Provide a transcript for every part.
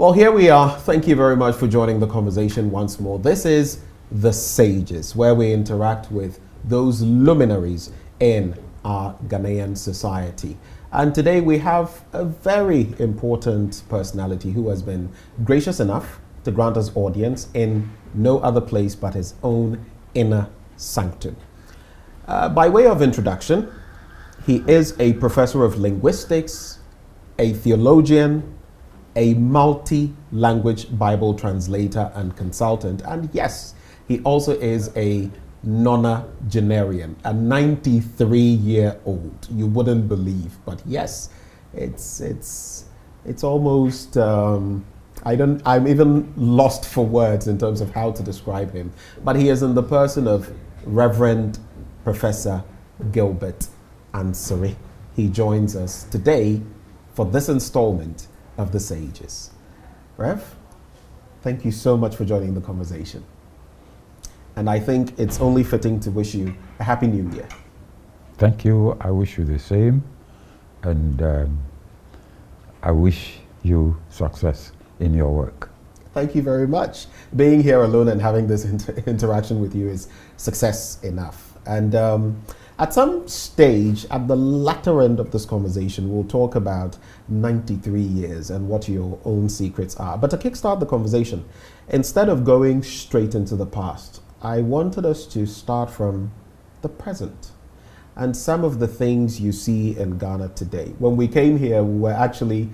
Well, here we are. Thank you very much for joining the conversation once more. This is The Sages, where we interact with those luminaries in our Ghanaian society. And today we have a very important personality who has been gracious enough to grant us audience in no other place but his own inner sanctum. By way of introduction, he is a professor of linguistics, a theologian, a multi-language Bible translator and consultant, and yes, he also is a nonagenarian, a 93-year-old. You wouldn't believe, but yes, it's almost I'm even lost for words in terms of how to describe him. But he is in the person of Reverend Professor Gilbert Ansre. He joins us today for this installment of The Sages. Rev, thank you so much for joining the conversation. And I think it's only fitting to wish you a Happy New Year. Thank you. I wish you the same. And I wish you success in your work. Thank you very much. Being here alone and having this interaction with you is success enough. And at some stage, at the latter end of this conversation, we'll talk about 93 years and what your own secrets are. But to kickstart the conversation, instead of going straight into the past, I wanted us to start from the present and some of the things you see in Ghana today. When we came here, we were actually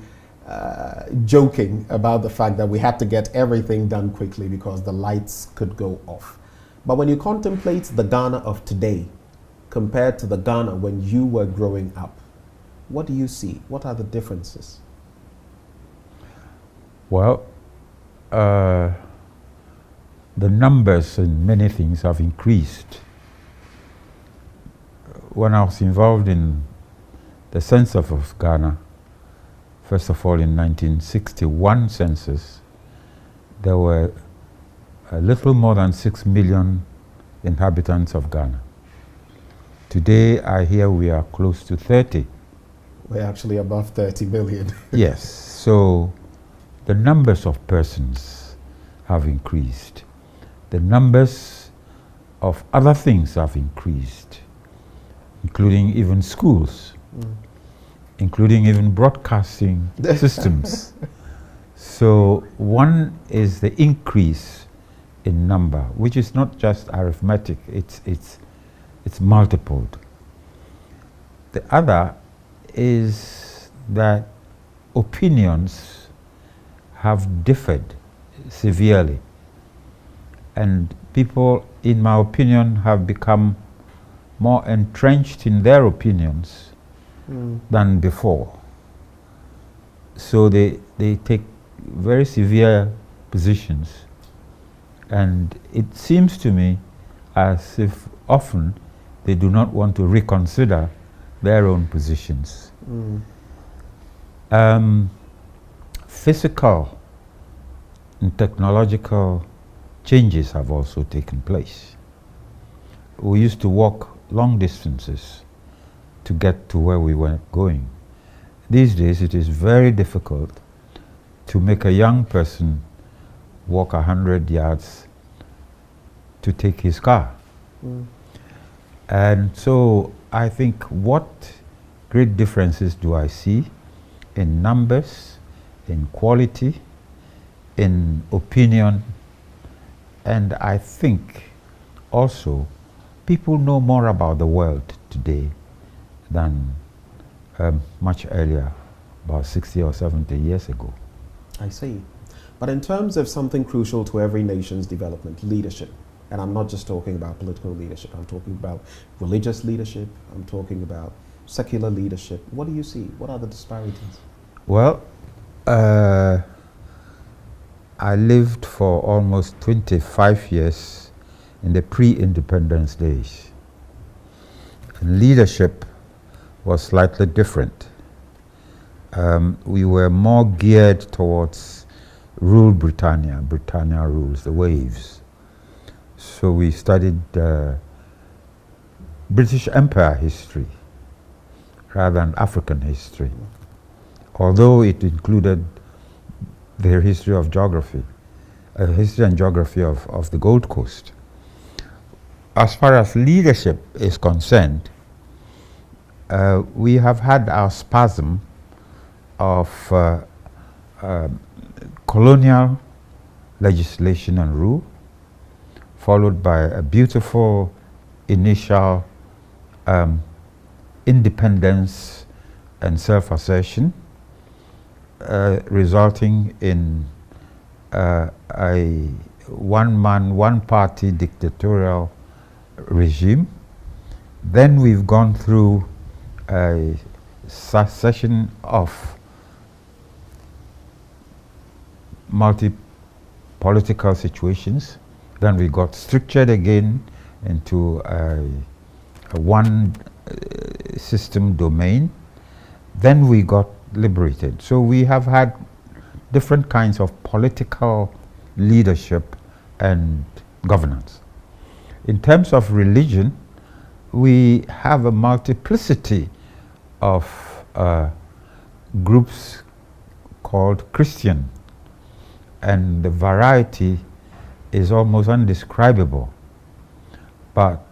joking about the fact that we had to get everything done quickly because the lights could go off. But when you contemplate the Ghana of today compared to the Ghana when you were growing up, what do you see? What are the differences? Well, the numbers in many things have increased. When I was involved in the census of Ghana, first of all in 1961 census, there were a little more than 6 million inhabitants of Ghana. Today, I hear we are close to 30. We're actually above 30 million. Yes, so the numbers of persons have increased. The numbers of other things have increased, including even schools, including even broadcasting systems. So one is the increase in number, which is not just arithmetic, it's multiplied. The other is that opinions have differed severely, and people, in my opinion, have become more entrenched in their opinions than before. So they take very severe positions, and it seems to me as if often they do not want to reconsider their own positions. Physical and technological changes have also taken place. We used to walk long distances to get to where we were going. These days it is very difficult to make a young person walk 100 yards to take his car. And so I think, what great differences do I see in numbers, in quality, in opinion, and I think also people know more about the world today than much earlier, about 60 or 70 years ago. I see. But in terms of something crucial to every nation's development, leadership, and I'm not just talking about political leadership, I'm talking about religious leadership, I'm talking about secular leadership. What do you see? What are the disparities? Well, I lived for almost 25 years in the pre-independence days. And leadership was slightly different. We were more geared towards rule Britannia rules, the waves. So we studied British Empire history rather than African history, although it included the history of geography, history and geography of the Gold Coast. As far as leadership is concerned, we have had our spasm of colonial legislation and rule, followed by a beautiful initial independence and self-assertion, resulting in a one-man, one-party dictatorial regime. Then we've gone through a succession of multi-political situations. Then we got structured again into a one system domain. Then we got liberated. So we have had different kinds of political leadership and governance. In terms of religion, we have a multiplicity of groups called Christian, and the variety is almost undescribable. But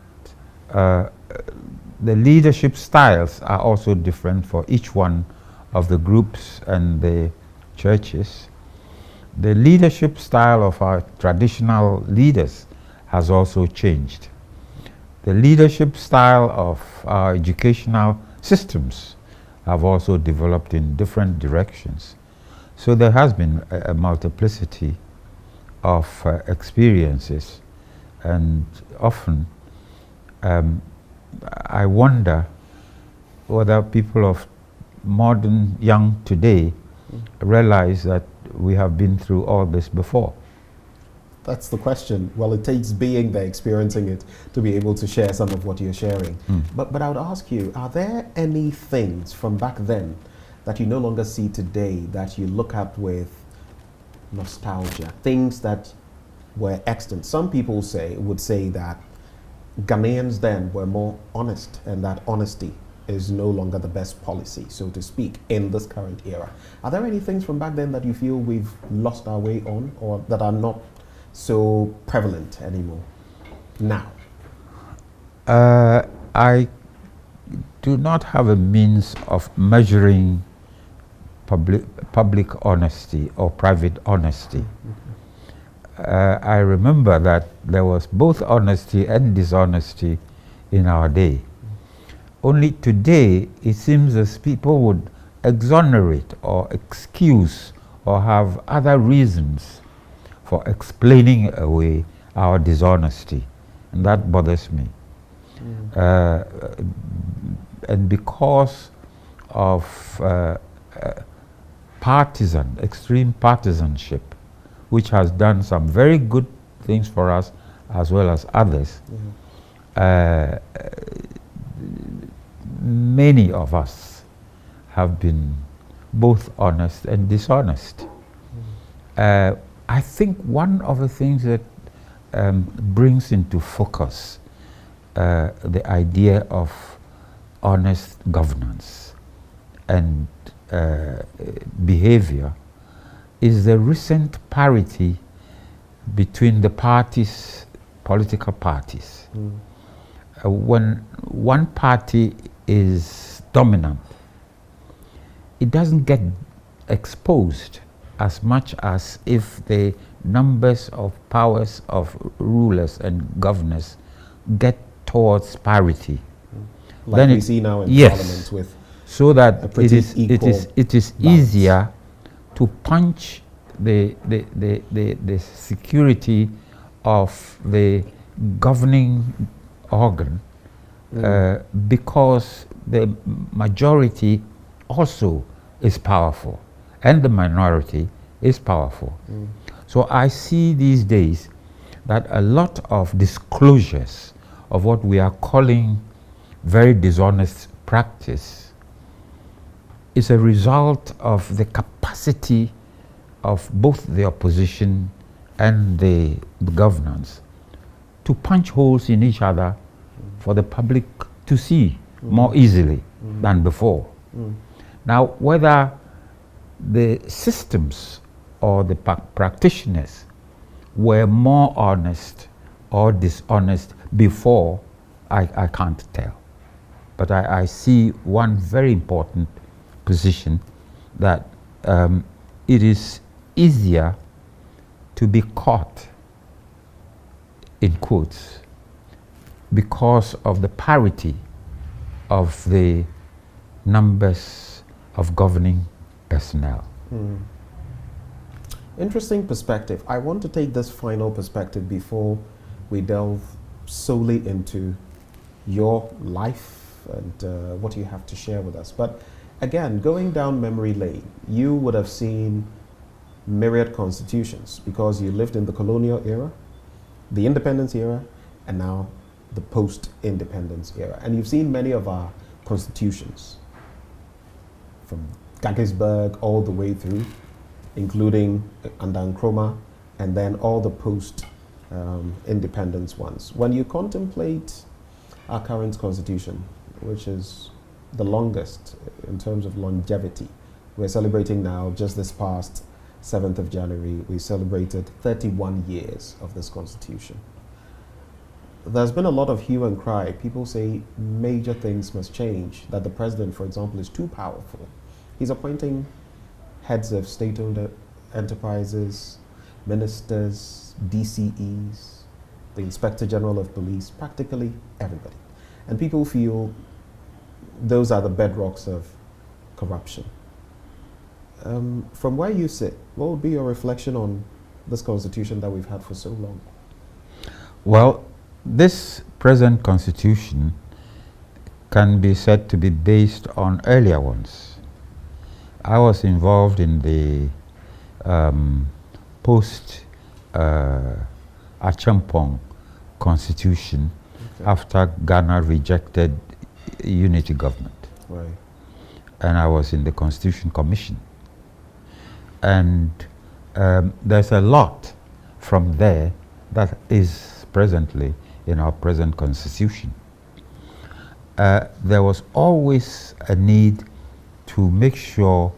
the leadership styles are also different for each one of the groups and the churches. The leadership style of our traditional leaders has also changed. The leadership style of our educational systems have also developed in different directions. So there has been a multiplicity of experiences, and often I wonder whether people of modern young today realize that we have been through all this before. That's the question. Well, it takes being there, experiencing it, to be able to share some of what you're sharing. But I would ask you, are there any things from back then that you no longer see today that you look at with nostalgia? Things that were extant. Some people would say that Ghanaians then were more honest, and that honesty is no longer the best policy, so to speak, in this current era. Are there any things from back then that you feel we've lost our way on, or that are not so prevalent anymore now? I do not have a means of measuring public honesty or private honesty. I remember that there was both honesty and dishonesty in our day. Only today it seems as people would exonerate or excuse or have other reasons for explaining away our dishonesty, and that bothers me. And because of extreme partisanship, which has done some very good things for us as well as others, many of us have been both honest and dishonest. I think one of the things that brings into focus the idea of honest governance and behavior is the recent parity between the parties, political parties. When one party is dominant, it doesn't get exposed as much as if the numbers of powers of rulers and governors get towards parity. Like then we see now in Parliament with so that it is easier to punch the security of the governing organ because the majority also is powerful and the minority is powerful. So I see these days that a lot of disclosures of what we are calling very dishonest practice is a result of the capacity of both the opposition and the governance to punch holes in each other for the public to see more easily than before. Now, whether the systems or the practitioners were more honest or dishonest before, I can't tell. But I see one very important position, that it is easier to be caught, in quotes, because of the parity of the numbers of governing personnel. Interesting perspective. I want to take this final perspective before we delve solely into your life and what you have to share with us. But again, going down memory lane, you would have seen myriad constitutions because you lived in the colonial era, the independence era, and now the post-independence era. And you've seen many of our constitutions, from Gettysburg all the way through, including Andankroma, and then all the post-independence ones. When you contemplate our current constitution, which is the longest in terms of longevity, we're celebrating now, just this past 7th of January, we celebrated 31 years of this constitution. There's been a lot of hue and cry. People say major things must change, that the president, for example, is too powerful. He's appointing heads of state-owned enterprises, ministers, DCEs, the Inspector General of Police, practically everybody. And people feel those are the bedrocks of corruption. From where you sit, what would be your reflection on this constitution that we've had for so long? Well, this present constitution can be said to be based on earlier ones. I was involved in the post-Acheampong constitution after Ghana rejected unity government. Right. And I was in the Constitution Commission. And there's a lot from there that is presently in our present constitution. There was always a need to make sure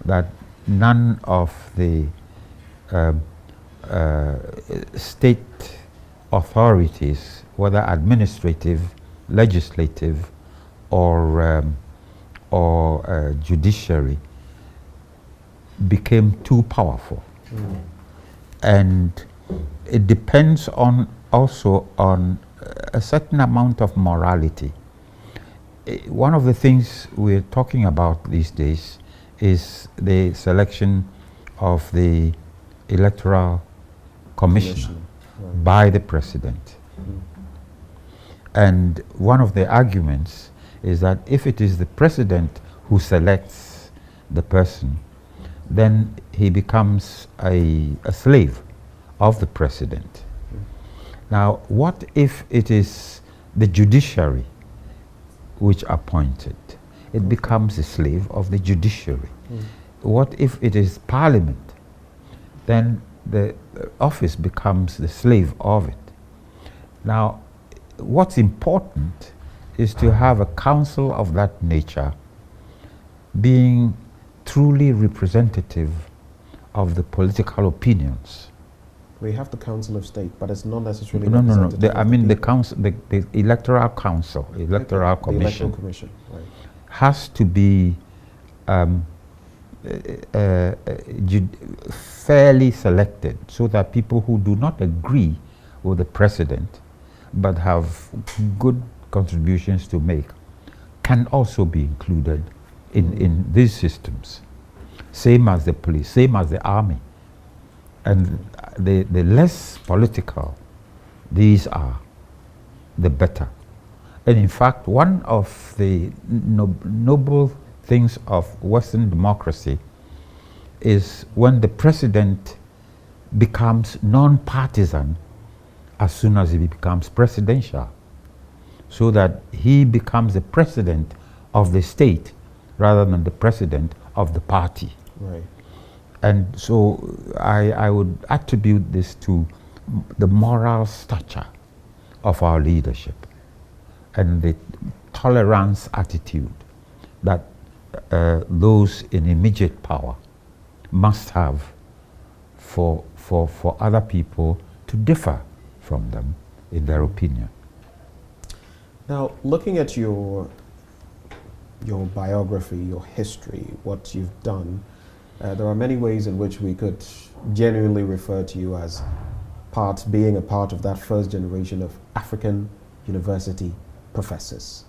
that none of the state authorities, whether administrative, legislative, or judiciary, became too powerful. And it depends on also on a certain amount of morality. One of the things we're talking about these days is the selection of the Electoral Commission by the President. And one of the arguments is that if it is the President who selects the person, then he becomes a slave of the President. Now, what if it is the judiciary which appointed? It becomes a slave of the judiciary. What if it is Parliament? Then the office becomes the slave of it. Now, what's important is to have a council of that nature being truly representative of the political opinions. We have the Council of State, but it's not necessarily No. representative. I mean the council, the Electoral Council, Electoral Commission, the Electoral Commission, right, has to be fairly selected, so that people who do not agree with the President but have good contributions to make can also be included in these systems. Same as the police, same as the army. And the less political these are, the better. And in fact, one of the noble things of Western democracy is when the president becomes non-partisan as soon as he becomes presidential, so that he becomes the president of the state rather than the president of the party. right. And so I would attribute this to the moral stature of our leadership and the tolerance attitude that those in immediate power must have for other people to differ from them in their opinion. Now, looking at your biography, your history, what you've done, there are many ways in which we could genuinely refer to you as being a part of that first generation of African university professors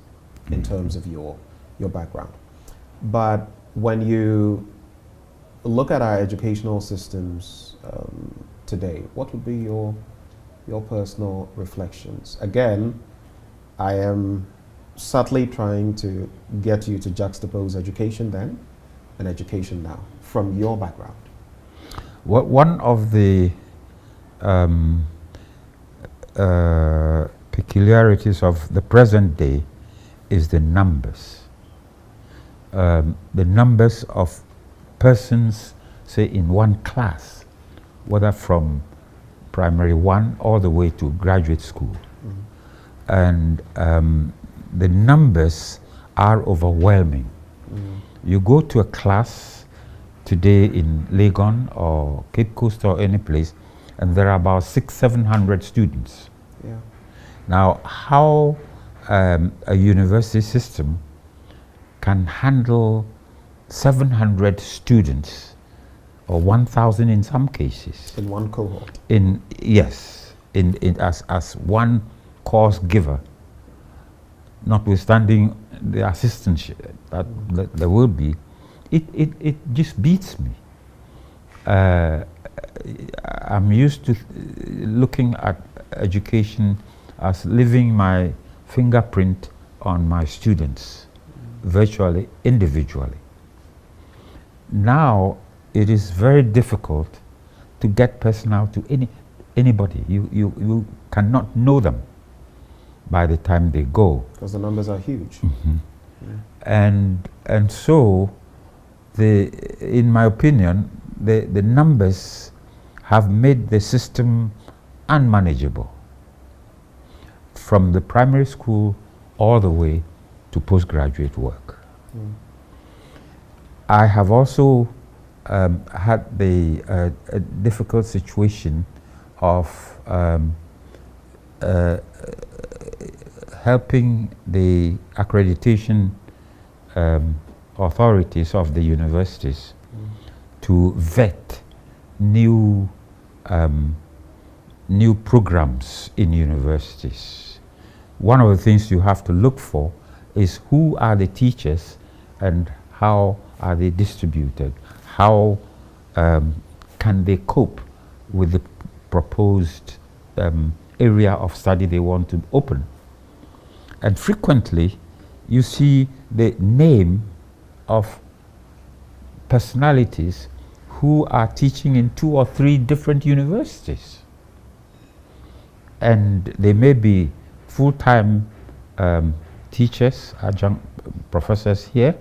in terms of your background. But when you look at our educational systems today, what would be your personal reflections? Again, I am subtly trying to get you to juxtapose education then and education now from your background. One of the peculiarities of the present day is the numbers. The numbers of persons, say, in one class, whether from primary 1 all the way to graduate school. And the numbers are overwhelming. You go to a class today in Legon or Cape Coast or any place, and there are about 600-700 students. Yeah. Now, how a university system can handle 700 students, or 1,000 in some cases. In one cohort. Yes, as one course giver, notwithstanding the assistantship that there will be, it just beats me. I'm used to looking at education as leaving my fingerprint on my students, virtually, individually. Now, it is very difficult to get personnel to anybody. You cannot know them by the time they go. Because the numbers are huge. And so, in my opinion, the numbers have made the system unmanageable, from the primary school all the way to postgraduate work. I have also had a difficult situation of helping the accreditation authorities of the universities to vet new programs in universities. One of the things you have to look for is who are the teachers and how are they distributed? How can they cope with the proposed area of study they want to open? And frequently, you see the name of personalities who are teaching in 2 or 3 different universities. And they may be full-time teachers, adjunct professors here,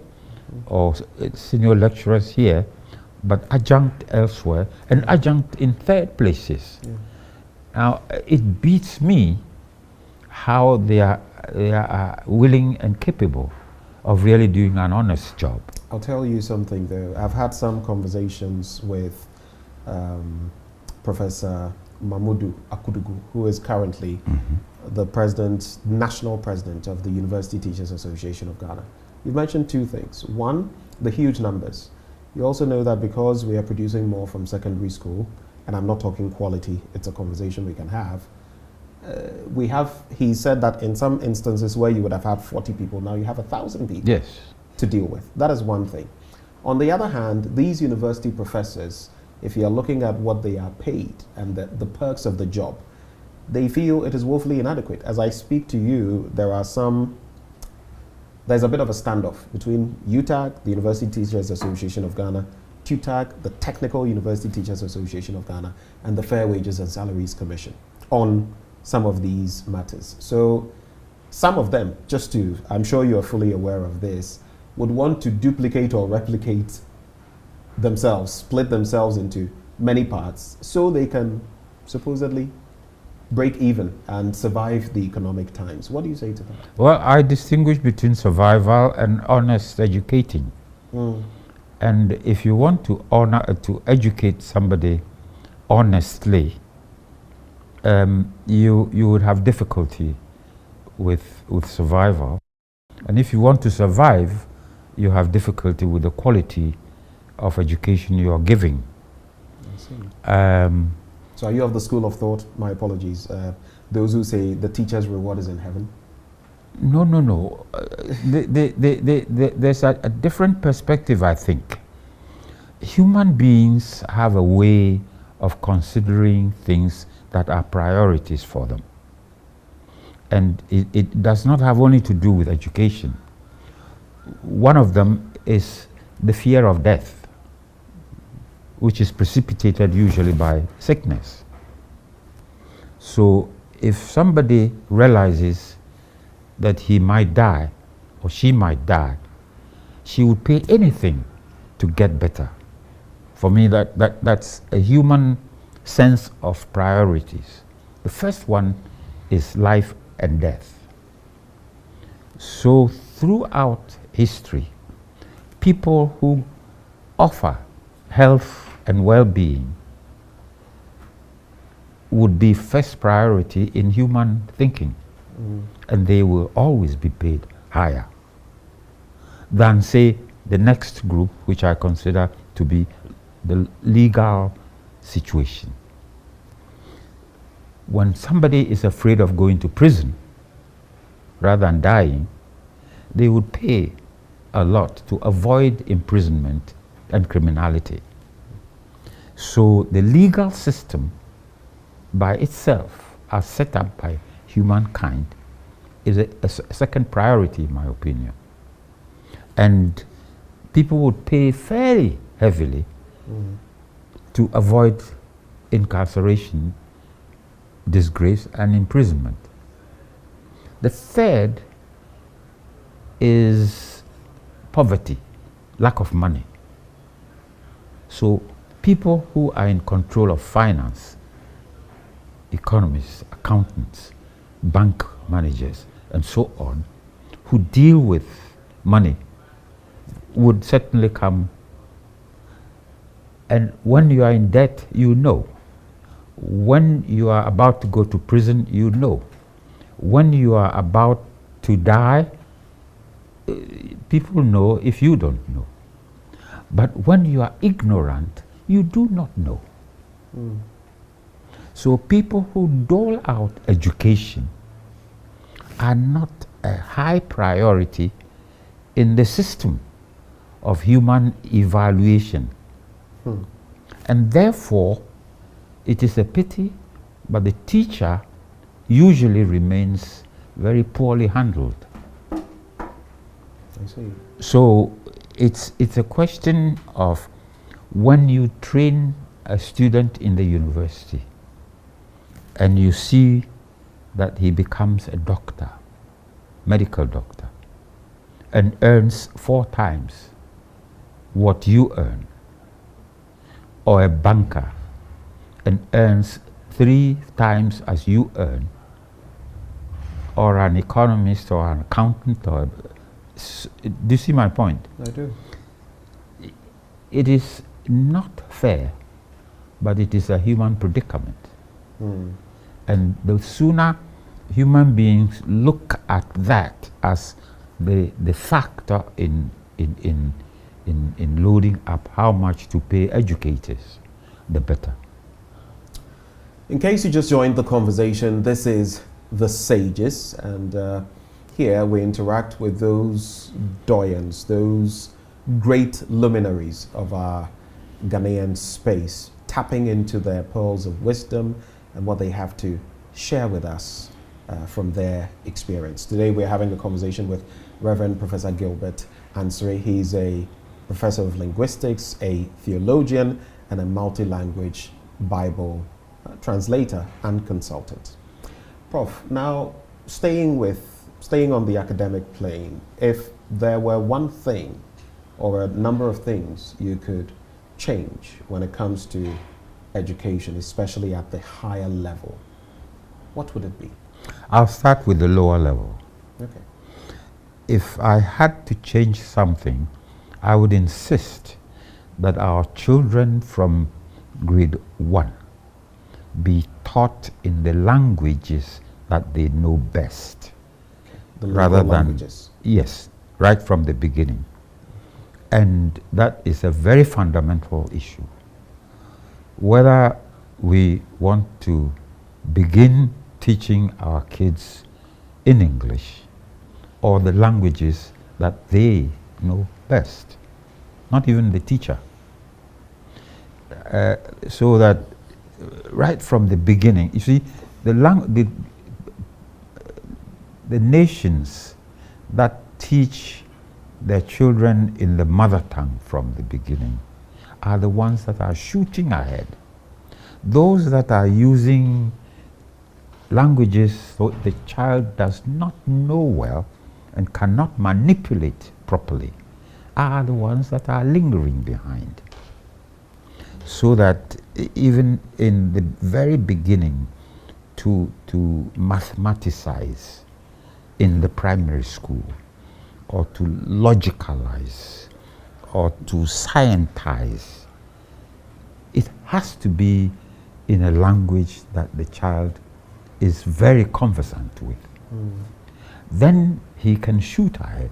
or senior lecturers here, but adjunct elsewhere, and adjunct in 3rd places. Now, it beats me how they are willing and capable of really doing an honest job. I'll tell you something though. I've had some conversations with Professor Mamudu Akudugu, who is currently the national president of the University Teachers Association of Ghana. You've mentioned 2 things. One, the huge numbers. You also know that because we are producing more from secondary school, and I'm not talking quality, it's a conversation we can have, he said that in some instances where you would have had 40 people, now you have 1,000 people to deal with. That is one thing. On the other hand, these university professors, if you're looking at what they are paid and the perks of the job, they feel it is woefully inadequate. As I speak to you, there's a bit of a standoff between UTAG, the University Teachers Association of Ghana, TUTAG, the Technical University Teachers Association of Ghana, and the Fair Wages and Salaries Commission on some of these matters. So some of them, I'm sure you're fully aware of this, would want to duplicate or replicate themselves, split themselves into many parts so they can supposedly break even and survive the economic times. What do you say to that? Well, I distinguish between survival and honest educating. And if you want to educate somebody honestly, you would have difficulty with survival. And if you want to survive, you have difficulty with the quality of education you are giving. I see. So are you of the school of thought, my apologies, those who say the teacher's reward is in heaven? No, no, no. There's a different perspective, I think. Human beings have a way of considering things that are priorities for them. And it does not have only to do with education. One of them is the fear of death, which is precipitated usually by sickness. So if somebody realizes that he might die or she might die, she would pay anything to get better. For me, that's a human sense of priorities. The first one is life and death. So throughout history, people who offer health and well-being would be first priority in human thinking. And they will always be paid higher than, say, the next group, which I consider to be the legal situation. When somebody is afraid of going to prison rather than dying, they would pay a lot to avoid imprisonment and criminality. So the legal system by itself, as set up by humankind, is a second priority, in my opinion. And people would pay fairly heavily to avoid incarceration, disgrace, and imprisonment. The third is poverty, lack of money. So people who are in control of finance, economists, accountants, bank managers, and so on, who deal with money, would certainly come. And when you are in debt, you know. When you are about to go to prison, you know. When you are about to die, people know if you don't know. But when you are ignorant, you do not know. So people who dole out education are not a high priority in the system of human evaluation. And therefore, it is a pity, but the teacher usually remains very poorly handled. I see. So it's a question of when you train a student in the university and you see that he becomes a doctor, medical doctor, and earns 4 times what you earn, or a banker and earns 3 times as you earn, or an economist or an accountant, or do you see my point? I do. It is not fair, but it is a human predicament. And the sooner human beings look at that as the factor in loading up how much to pay educators, the better. In case you just joined the conversation, this is The Sages, and here we interact with those doyens, those great luminaries of our Ghanaian space, tapping into their pearls of wisdom and what they have to share with us from their experience. Today we're having a conversation with Rev Professor Gilbert Ansre. He's a professor of linguistics, a theologian, and a multi-language Bible translator and consultant. Prof, now staying on the academic plane, if there were one thing or a number of things you could change when it comes to education, especially at the higher level, what would it be? I'll start with the lower level. Okay. If I had to change something, I would insist that our children from grade 1 be taught in the languages that they know best, The rather local than languages. yes, right from the beginning. And that is a very fundamental issue. Whether we want to begin teaching our kids in English or the languages that they know best, not even the teacher. So that right from the beginning, you see, the nations that teach their children in the mother tongue from the beginning are the ones that are shooting ahead. Those that are using languages so the child does not know well and cannot manipulate properly are the ones that are lingering behind. So that even in the very beginning, to mathematicize in the primary school, or to logicalize, or to scientize, it has to be in a language that the child is very conversant with. Then he can shoot ahead.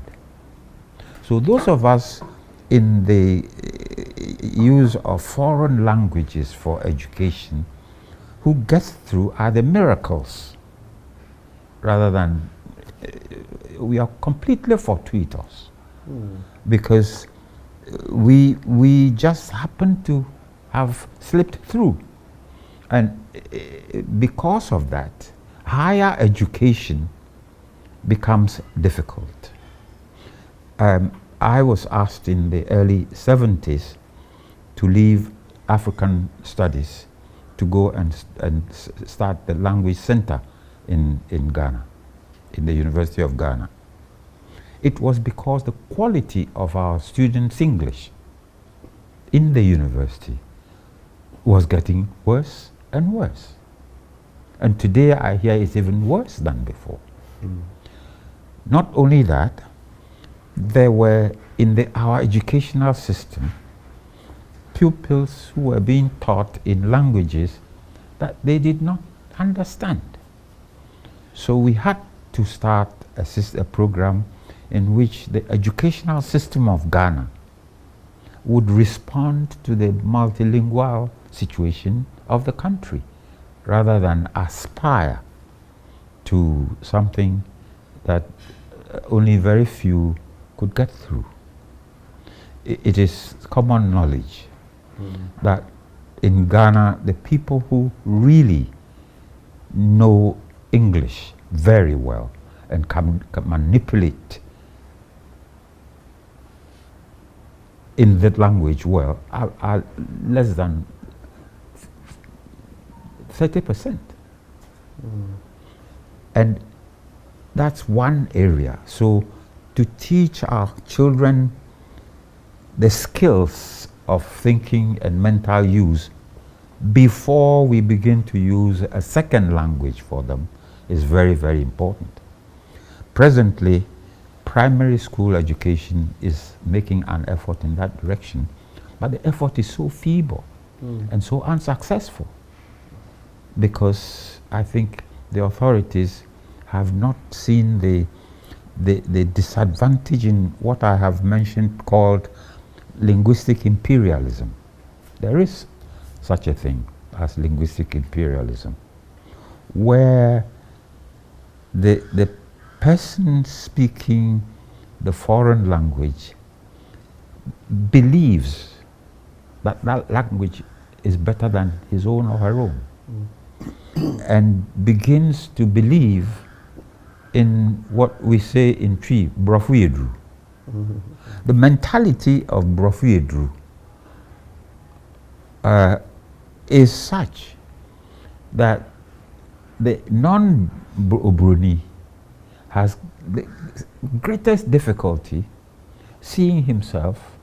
So those of us in the use of foreign languages for education who get through are the miracles, rather than we are completely fortuitous, because we just happen to have slipped through. And because of that, higher education becomes difficult. I was asked in the early 70s to leave African studies to go and start the language center in Ghana, in the University of Ghana. It was because the quality of our students' English in the university was getting worse and worse. And today I hear it's even worse than before. Not only that, there were in our educational system pupils who were being taught in languages that they did not understand. So we had to start a program in which the educational system of Ghana would respond to the multilingual situation of the country, rather than aspire to something that only very few could get through. It is common knowledge that in Ghana, the people who really know English very well and can manipulate in that language well are less than 30%. And that's one area. So to teach our children the skills of thinking and mental use before we begin to use a second language for them is very, very important. Presently, primary school education is making an effort in that direction, but the effort is so feeble and so unsuccessful, because I think the authorities have not seen the disadvantage in what I have mentioned called linguistic imperialism. There is such a thing as linguistic imperialism, where the person speaking the foreign language believes that that language is better than his own or her own, and begins to believe in what we say in Twi, Brofuedru. The mentality of Brofuedru is such that the non-Obroni has the greatest difficulty seeing himself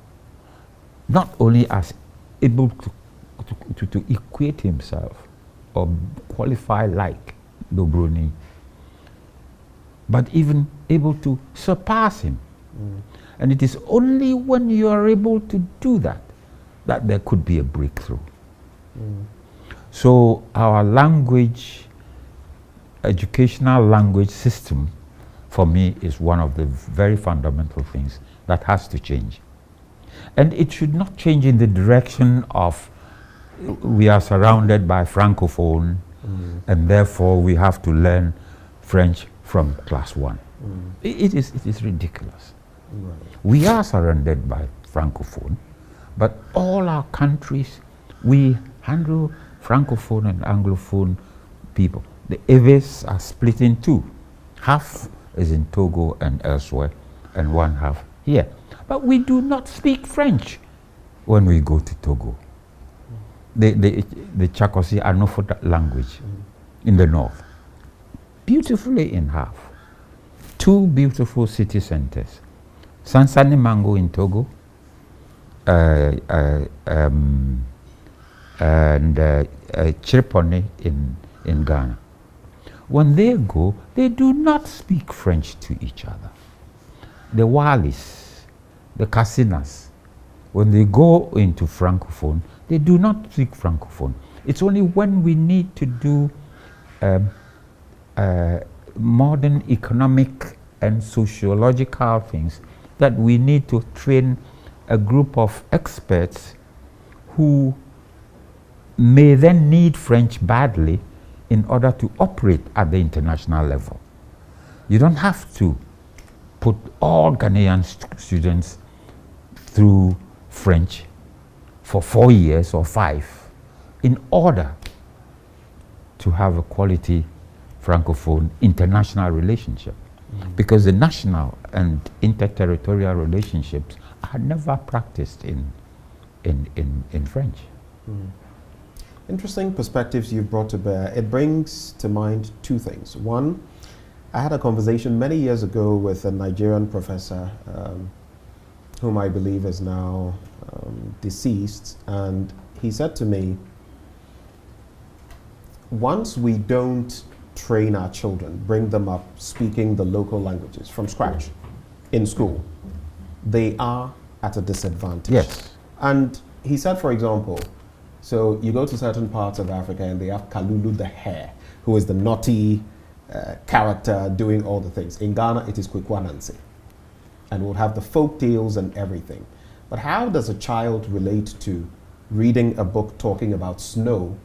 not only as able to equate himself or qualify like the Obroni, but even able to surpass him. And it is only when you are able to do that that there could be a breakthrough. So our language, educational language system, for me, is one of the very fundamental things that has to change. And it should not change in the direction of we are surrounded by Francophone, and therefore we have to learn French from class 1. It is ridiculous. Right. We are surrounded by Francophone, but all our countries, we handle Francophone and Anglophone people. The Eves are split in two. Half is in Togo and elsewhere, and one half here. But we do not speak French when we go to Togo. The Chakosi Anofo language in the north, beautifully in half. Two beautiful city centers, Sansani Mango in Togo, and Chirpone in Ghana. When they go, they do not speak French to each other. The Walis, the Kassinas, when they go into Francophone, they do not speak Francophone. It's only when we need to do modern economic and sociological things that we need to train a group of experts who may then need French badly in order to operate at the international level. You don't have to put all Ghanaian students through French for 4 years or 5 in order to have a quality Francophone international relationship. Because the national and interterritorial relationships are never practiced in French. Interesting perspectives you've brought to bear. It brings to mind two things. One, I had a conversation many years ago with a Nigerian professor whom I believe is now deceased, and he said to me, once we don't train our children, bring them up speaking the local languages from scratch in school, they are at a disadvantage. Yes. And he said, for example, so you go to certain parts of Africa and they have Kalulu the hare, who is the naughty character doing all the things. In Ghana, it is Kwekwananse. And we'll have the folk tales and everything. But how does a child relate to reading a book talking about snow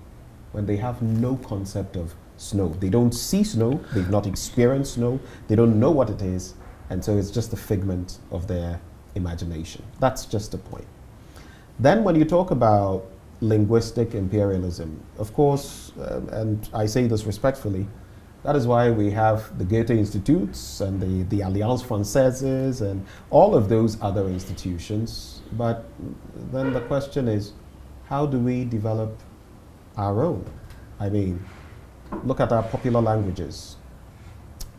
when they have no concept of snow? They don't see snow, they've not experienced snow, they don't know what it is, and so it's just a figment of their imagination. That's just a point. Then when you talk about linguistic imperialism, of course, and I say this respectfully, that is why we have the Goethe Institutes and the Alliance Française and all of those other institutions. But then the question is, how do we develop our own? I mean, look at our popular languages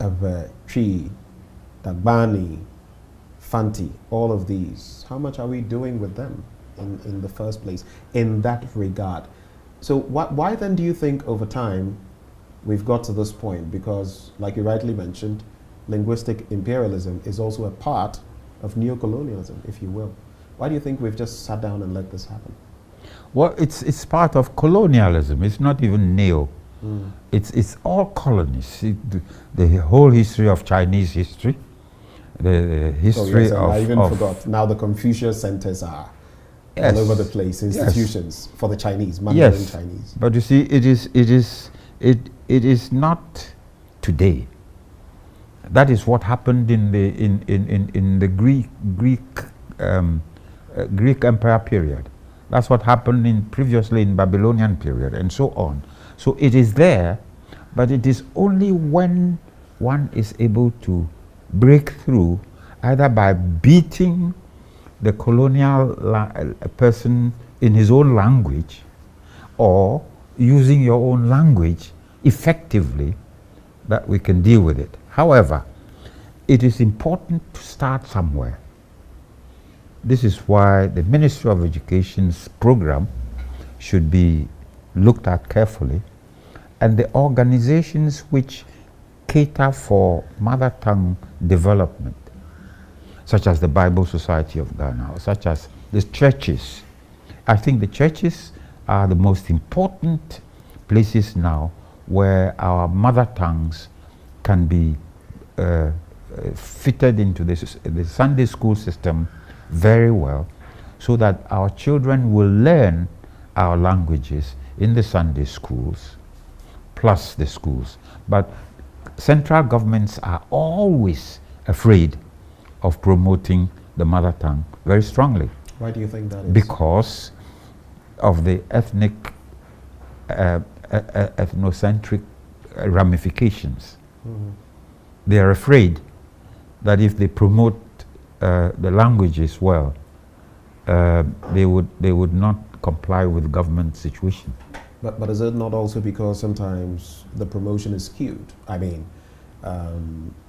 of Twi, Dagbani, Fanti, all of these. How much are we doing with them in the first place in that regard? So why then do you think over time we've got to this point? Because like you rightly mentioned, linguistic imperialism is also a part of neocolonialism, if you will. Why do you think we've just sat down and let this happen? Well, it's part of colonialism. It's not even neo. It's all colonies. The whole history of Chinese history, the history of... I even forgot. Now the Confucius centers are all over the place, institutions for the Chinese, Mandarin Chinese. But you see, it is not today. That is what happened in the Greek Empire period. That's what happened previously in Babylonian period, and so on. So it is there, but it is only when one is able to break through, either by beating the colonial person in his own language, or using your own language effectively, that we can deal with it. However, it is important to start somewhere. This is why the Ministry of Education's program should be looked at carefully, and the organizations which cater for mother tongue development, such as the Bible Society of Ghana, or such as the churches. I think the churches are the most important places now where our mother tongues can be fitted into the Sunday school system very well, so that our children will learn our languages in the Sunday schools plus the schools. But central governments are always afraid of promoting the mother tongue very strongly. Why do you think that is? Because of the ethnic, ethnocentric ramifications. Mm-hmm. They are afraid that if they promote the languages well, they would not comply with government situation. But is it not also because sometimes the promotion is skewed? I mean,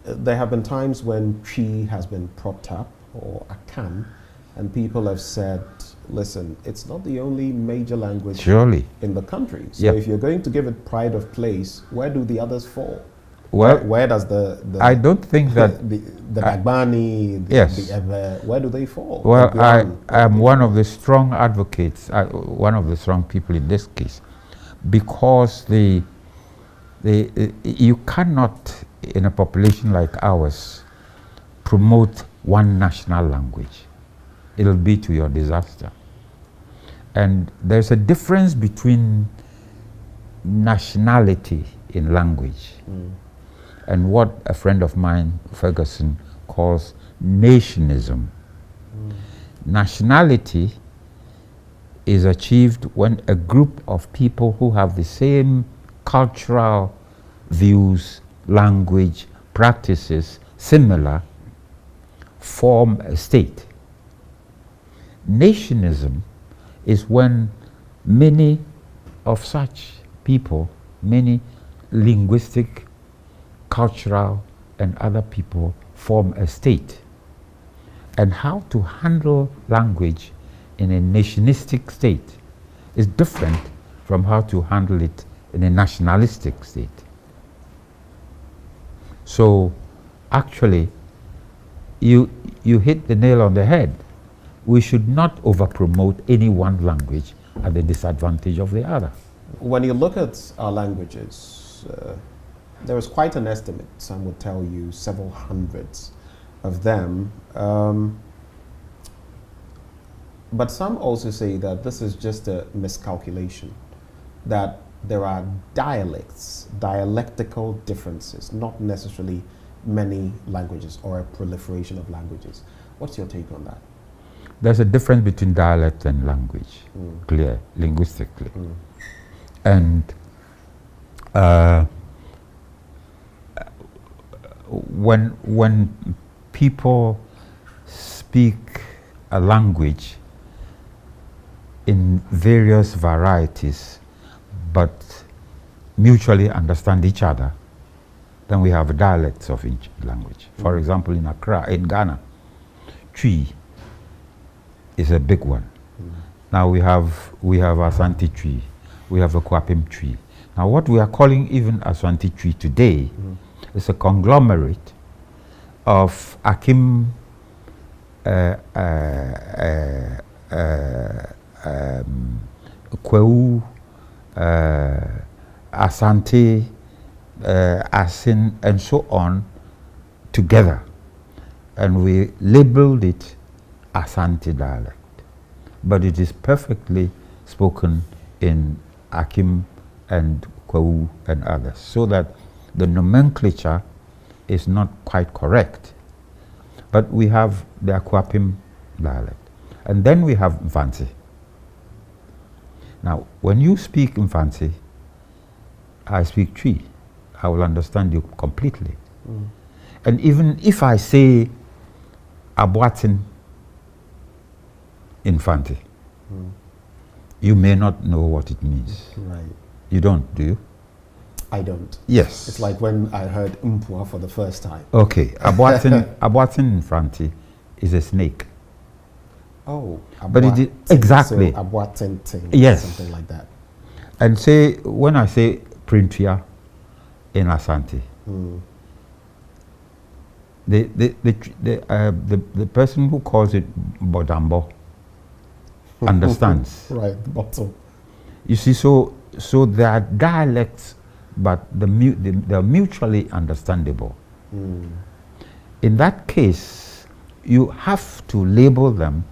there have been times when Chi has been propped up, or Akan, and people have said, listen, it's not the only major language Surely. in the country. So Yep. if you're going to give it pride of place, where do the others fall? Well, where does the I don't think that. the Dagbani, Yes. the Ewe, where do they fall? Well, The I Guan, am one of the strong advocates, one of the strong people in this case, because you cannot, in a population like ours, promote one national language. It'll be to your disaster. And there's a difference between nationality in language and what a friend of mine, Ferguson, calls nationism. Nationality is achieved when a group of people who have the same cultural views, language, practices, similar, form a state. Nationism is when many of such people, many linguistic, cultural, and other people form a state. And how to handle language in a nationalistic state is different from how to handle it in a nationalistic state. So actually, you hit the nail on the head. We should not over-promote any one language at the disadvantage of the other. When you look at our languages, there is quite an estimate. Some would tell you several hundreds of them. But some also say that this is just a miscalculation, that there are dialects, dialectical differences, not necessarily many languages or a proliferation of languages. What's your take on that? There's a difference between dialect and language, clear, linguistically. And when people speak a language in various varieties, but mutually understand each other, then we have dialects of each language. For example, in Accra, in Ghana, Twi is a big one. Now we have Asante Twi, we have a Kwapim Twi. Now what we are calling even Asante Twi today is a conglomerate of Akim, Kweu, Asante, Asin, and so on together. And we labeled it Asante dialect. But it is perfectly spoken in Akim and Kweu and others, so that the nomenclature is not quite correct. But we have the Akwapim dialect. And then we have Mfansi. Now, when you speak Mfansi, I speak Twi, I will understand you completely. And even if I say Abuatin Infanti, you may not know what it means. Right. You don't, do you? I don't. Yes. It's like when I heard Mpua for the first time. Okay, Abuatin Infanti is a snake. Oh, But it is exactly. So Abuatin, Yes. something like that. And say, when I say Printia in Asante, the person who calls it Bodambo understands. Right, the bottle. You see, so so they are dialects, but they're mutually understandable. In that case, you have to label them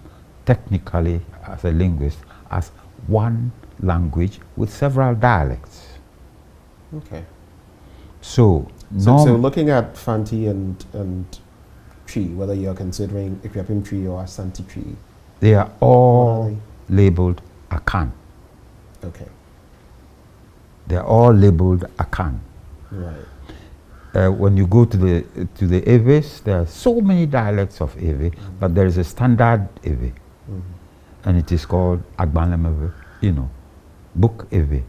technically as a linguist as one language with several dialects. Okay. So looking at Fanti and Tree, whether you're considering Ethiopian Tree or Asante Tree, they are all labeled Akan. Okay. They're all labeled Akan. Right. When you go to the Eves, there are so many dialects of Ewe, but there is a standard Ewe, and it is called Agbanlemewe, Book Ewe.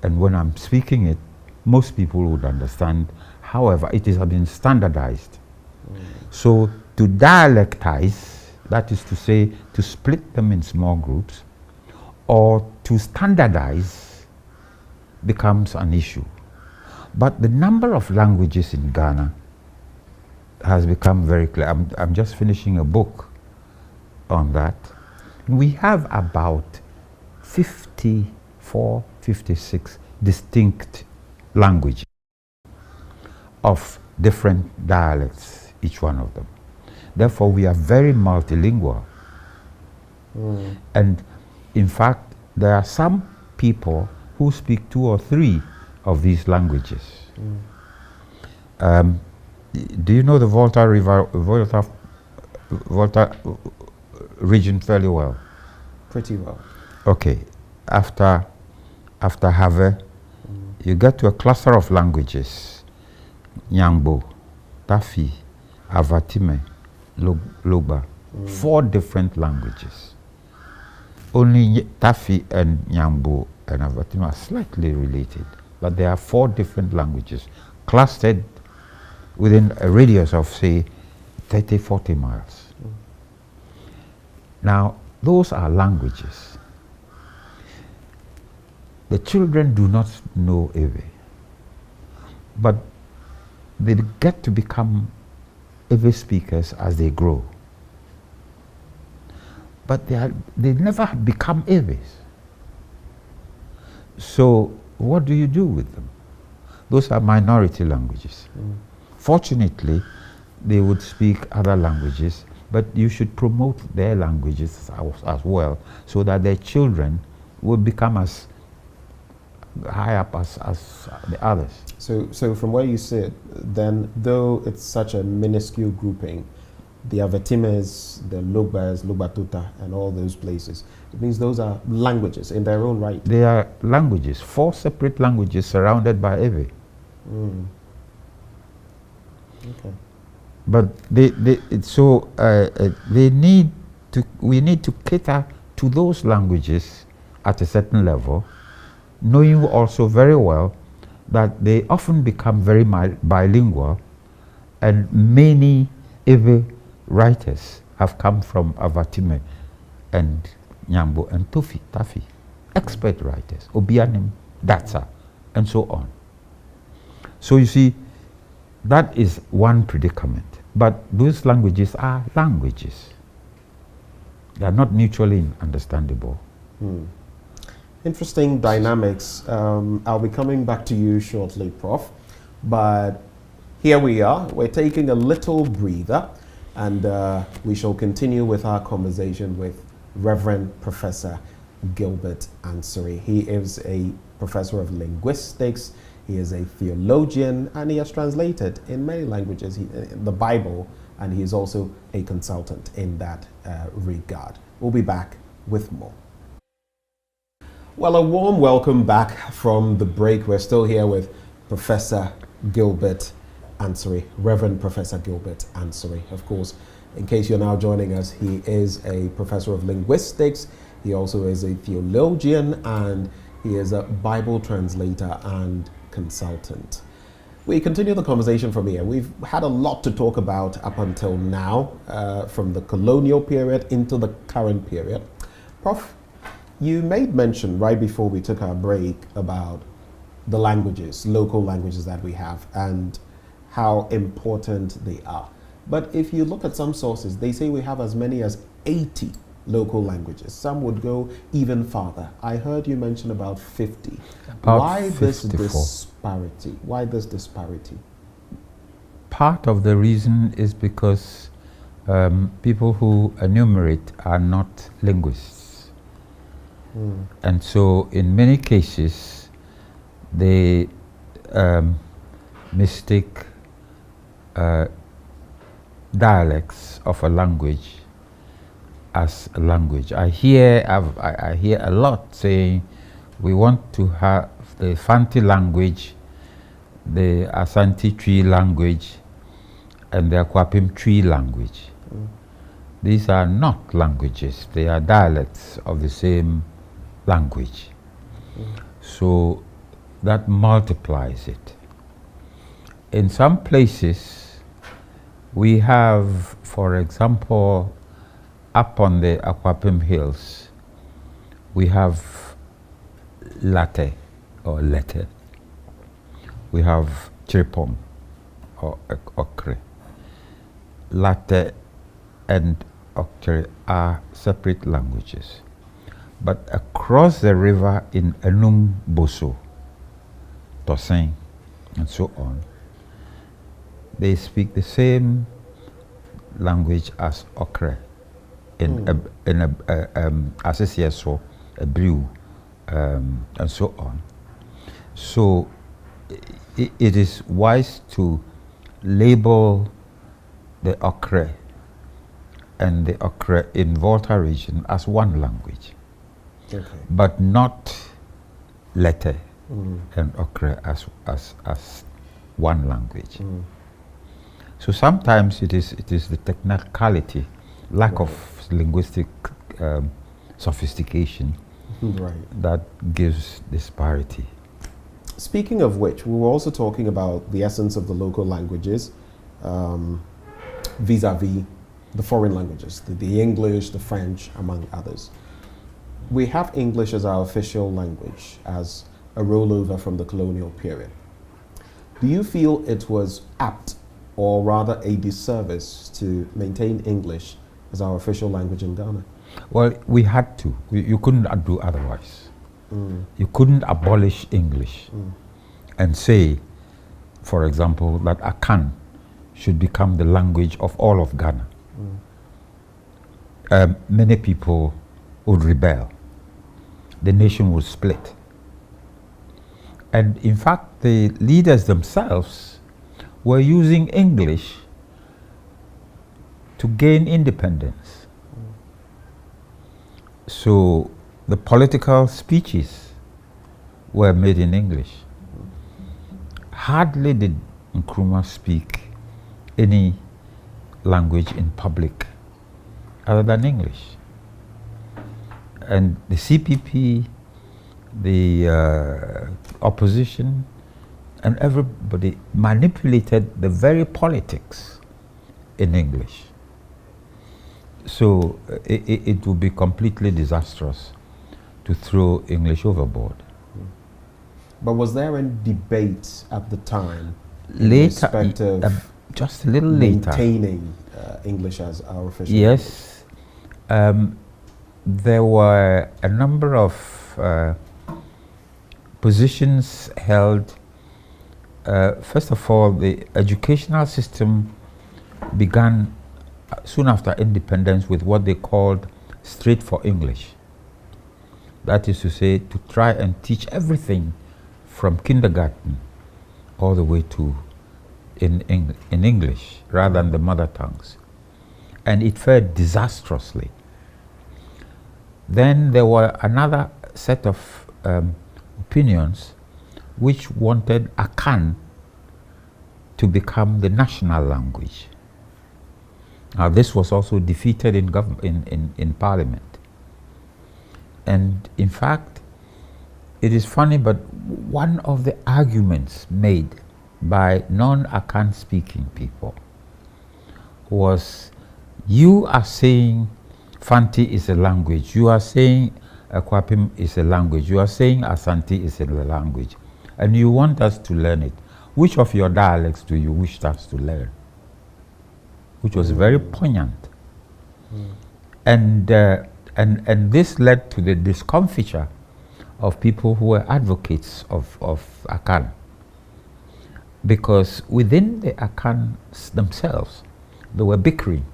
And when I'm speaking it, most people would understand. However, it has been standardized. So to dialectize, that is to say, to split them in small groups, or to standardize, becomes an issue. But the number of languages in Ghana has become very clear. I'm just finishing a book on that. We have about 54, 56 distinct languages of different dialects, each one of them. Therefore, we are very multilingual. And in fact, there are some people who speak 2 or 3 of these languages. Do you know the Volta region fairly well? Pretty well. Okay. After Have, you get to a cluster of languages: Nyangbo, Tafi, Avatime, Logba. 4 different languages. Only Tafi and Nyangbo and Avatime are slightly related, but there are 4 different languages clustered within a radius of, say, 30, 40 miles. Now, those are languages. The children do not know Ewe, but they get to become Ewe speakers as they grow. But they never become Ewes. So what do you do with them? Those are minority languages. Fortunately, they would speak other languages, but you should promote their languages as well, so that their children will become as high up as the others. So from where you sit, then, though it's such a minuscule grouping, the Avatimes, the Logbas, Logbatuta, and all those places, it means those are languages in their own right. They are languages, 4 separate languages surrounded by Ewe. Okay. But we need to cater to those languages at a certain level, knowing also very well that they often become very bilingual, and many Ewe writers have come from Avatime and Nyambo and Tafi, expert writers, Obianim, Datsa, and so on. So you see, that is one predicament. But those languages are languages. They are not mutually understandable. Interesting dynamics. I'll be coming back to you shortly, Prof. But here we are. We're taking a little breather, and we shall continue with our conversation with Reverend Professor Gilbert Ansre. He is a professor of linguistics. He is a theologian, and he has translated in many languages the Bible, and he is also a consultant in that regard. We'll be back with more. Well, a warm welcome back from the break. We're still here with Professor Gilbert Ansre, Reverend Professor Gilbert Ansre. Of course, in case you're now joining us, he is a professor of linguistics. He also is a theologian, and he is a Bible translator and consultant. We continue the conversation from here. We've had a lot to talk about up until now, from the colonial period into the current period. Prof, you made mention right before we took our break about the languages, local languages that we have, and how important they are. But if you look at some sources, they say we have as many as 80 local languages. Some would go even farther. I heard you mention about 50. About Why 54. this disparity? Why this disparity? Part of the reason is because people who enumerate are not linguists. And so in many cases, they mistake dialects of a language as a language. I hear a lot saying we want to have the Fanti language, the Asante Tree language, and the Akwapim Tree language. These are not languages, they are dialects of the same language. So that multiplies it. In some places, we have, for example, up on the Akwapim Hills, we have latte or lete. We have chirpong or okre. Latte and okre are separate languages. But across the river in Enung Boso, Tosin, and so on, they speak the same language as okre in a brew, and so on. So it is wise to label the okre and the okre in Volta region as one language, but not lete and okre as one language. So sometimes it is the technicality, lack of linguistic sophistication that gives disparity. Speaking of which, we were also talking about the essence of the local languages vis-a-vis the foreign languages, the English, the French, among others. We have English as our official language, as a rollover from the colonial period. Do you feel it was apt, or rather a disservice, to maintain English as our official language in Ghana? Well, we had to. You couldn't do otherwise. You couldn't abolish English and say, for example, that Akan should become the language of all of Ghana. Many people would rebel. The nation would split. And in fact, the leaders themselves were using English to gain independence. So the political speeches were made in English. Hardly did Nkrumah speak any language in public other than English. And the CPP, the opposition, and everybody manipulated the very politics in English. So it would be completely disastrous to throw English overboard. But was there any debate at the time later, just a little later, maintaining English as our official yes, there were a number of positions held. First of all, the educational system began soon after independence with what they called Straight for English. That is to say, to try and teach everything from kindergarten all the way to in English rather than the mother tongues. And it fared disastrously. Then there were another set of opinions which wanted Akan to become the national language. Now this was also defeated in Parliament. And in fact, it is funny, but one of the arguments made by non-Akan speaking people was, you are saying Fanti is a language, you are saying Akwapim is a language, you are saying Asante is a language, and you want us to learn it. Which of your dialects do you wish us to learn? Which was very poignant. And And this led to the discomfiture of people who were advocates of Akan. Because within the Akans themselves, they were bickering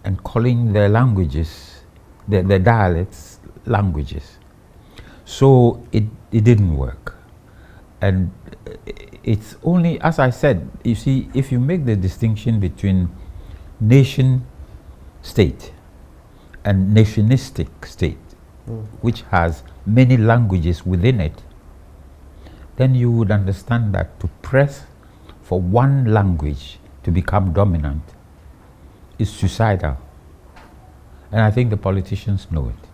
and calling their languages, their dialects, languages. So it didn't work. And it's only, as I said, you see, if you make the distinction between nation state and nationistic state, which has many languages within it, then you would understand that to press for one language to become dominant is suicidal. And I think the politicians know it.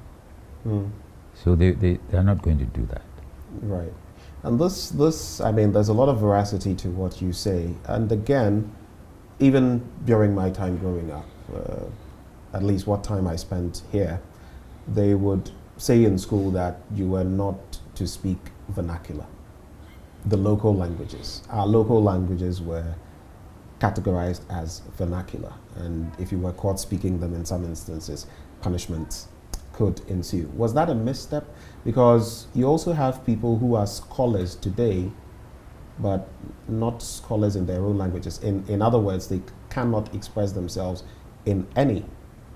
So they are not going to do that. Right. And this, I mean, there's a lot of veracity to what you say. And again, even during my time growing up, at least what time I spent here, they would say in school that you were not to speak vernacular, the local languages. Our local languages were categorized as vernacular. And if you were caught speaking them in some instances, punishments could ensue. Was that a misstep? Because you also have people who are scholars today, but not scholars in their own languages. In other words, they cannot express themselves in any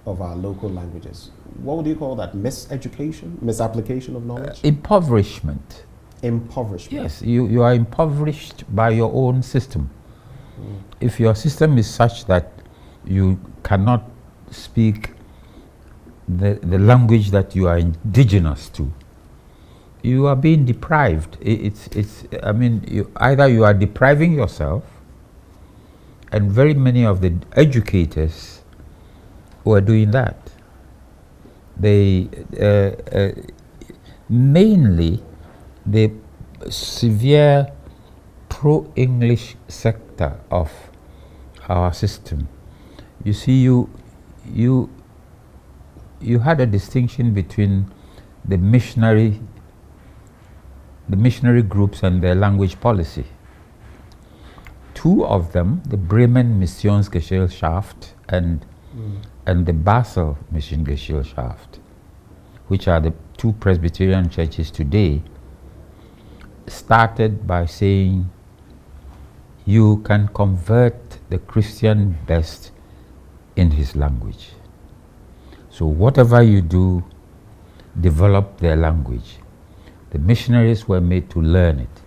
of our local languages. What would you call that? Miseducation? Misapplication of knowledge? Impoverishment. Impoverishment. Yes, you are impoverished by your own system. If your system is such that you cannot speak the language that you are indigenous to, you are being deprived. I mean, either you are depriving yourself, and very many of the educators who are doing that, they mainly the severe pro-English sector of our system. You see, you had a distinction between the missionary groups and their language policy. Two of them, the Bremen Missionsgesellschaft and the Basel Missionsgesellschaft, which are the two Presbyterian churches today, started by saying you can convert the Christian best in his language. So whatever you do, develop their language. The missionaries were made to learn it.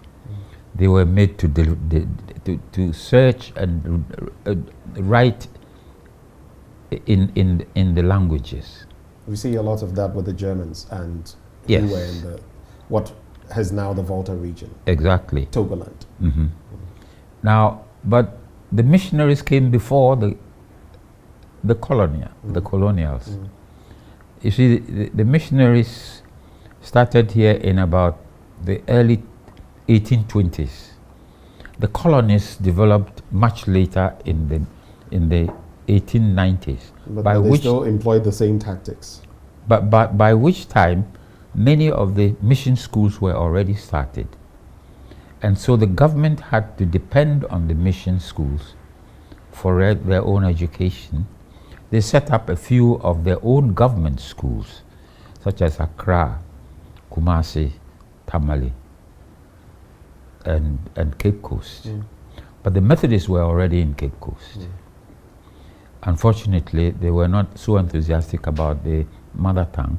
They were made to search and write in the languages. We see a lot of that with the Germans, and yes, who were in the what has now the Volta region. Exactly. Togoland. Now, but the missionaries came before the colonials. You see, the missionaries started here in about the early 1820s. The colonies developed much later in the 1890s. But they still employed the same tactics. But by which time, many of the mission schools were already started. And so the government had to depend on the mission schools for their own education. They set up a few of their own government schools, such as Accra, Kumasi, Tamale, and Cape Coast. But the Methodists were already in Cape Coast. Unfortunately, they were not so enthusiastic about the mother tongue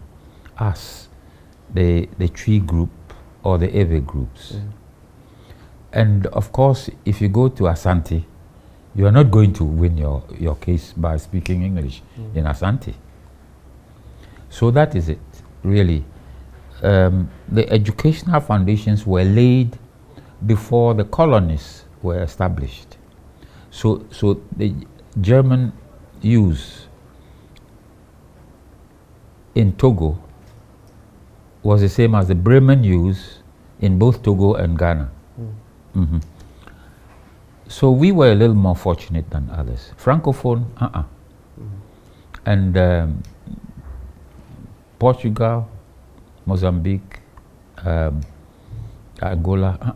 as the Tree group or the Ewe groups. And of course, if you go to Asante, you are not going to win your case by speaking English in Asante. So that is it, really. The educational foundations were laid before the colonies were established. So the German use in Togo was the same as the Bremen use in both Togo and Ghana. So we were a little more fortunate than others. Francophone, and Portugal, Mozambique, Angola.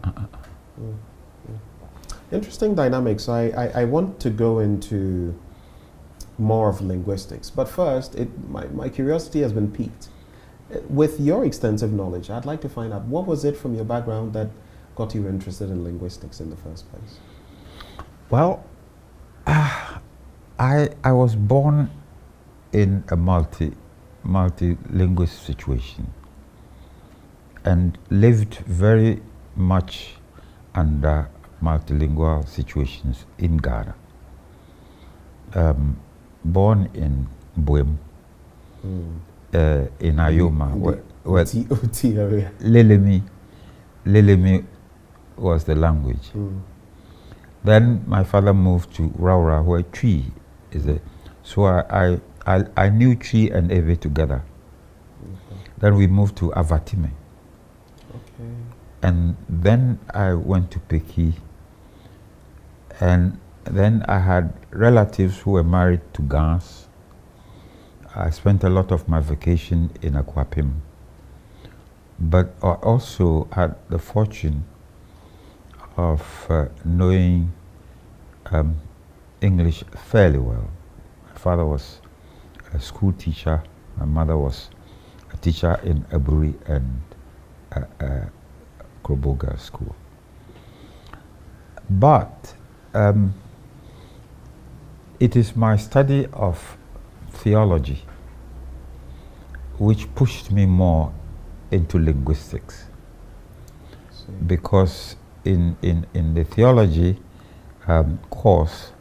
Interesting dynamics. I want to go into more of linguistics. But first, my curiosity has been piqued. With your extensive knowledge, I'd like to find out, what was it from your background that got you interested in linguistics in the first place? Well, I was born in a multilingual situation and lived very much under multilingual situations in Ghana. Born in Buem, in Ayoma, where Lelemi was the language. Then my father moved to Raura, where Twi is a. So I knew Twi and Ewe together. Then we moved to Avatime. And then I went to Peki. And then I had relatives who were married to Gans. I spent a lot of my vacation in Akwapim. But I also had the fortune of knowing English fairly well. My father was a school teacher. My mother was a teacher in Aburi and Kroboga School. But it is my study of theology which pushed me more into linguistics, because in the theology course,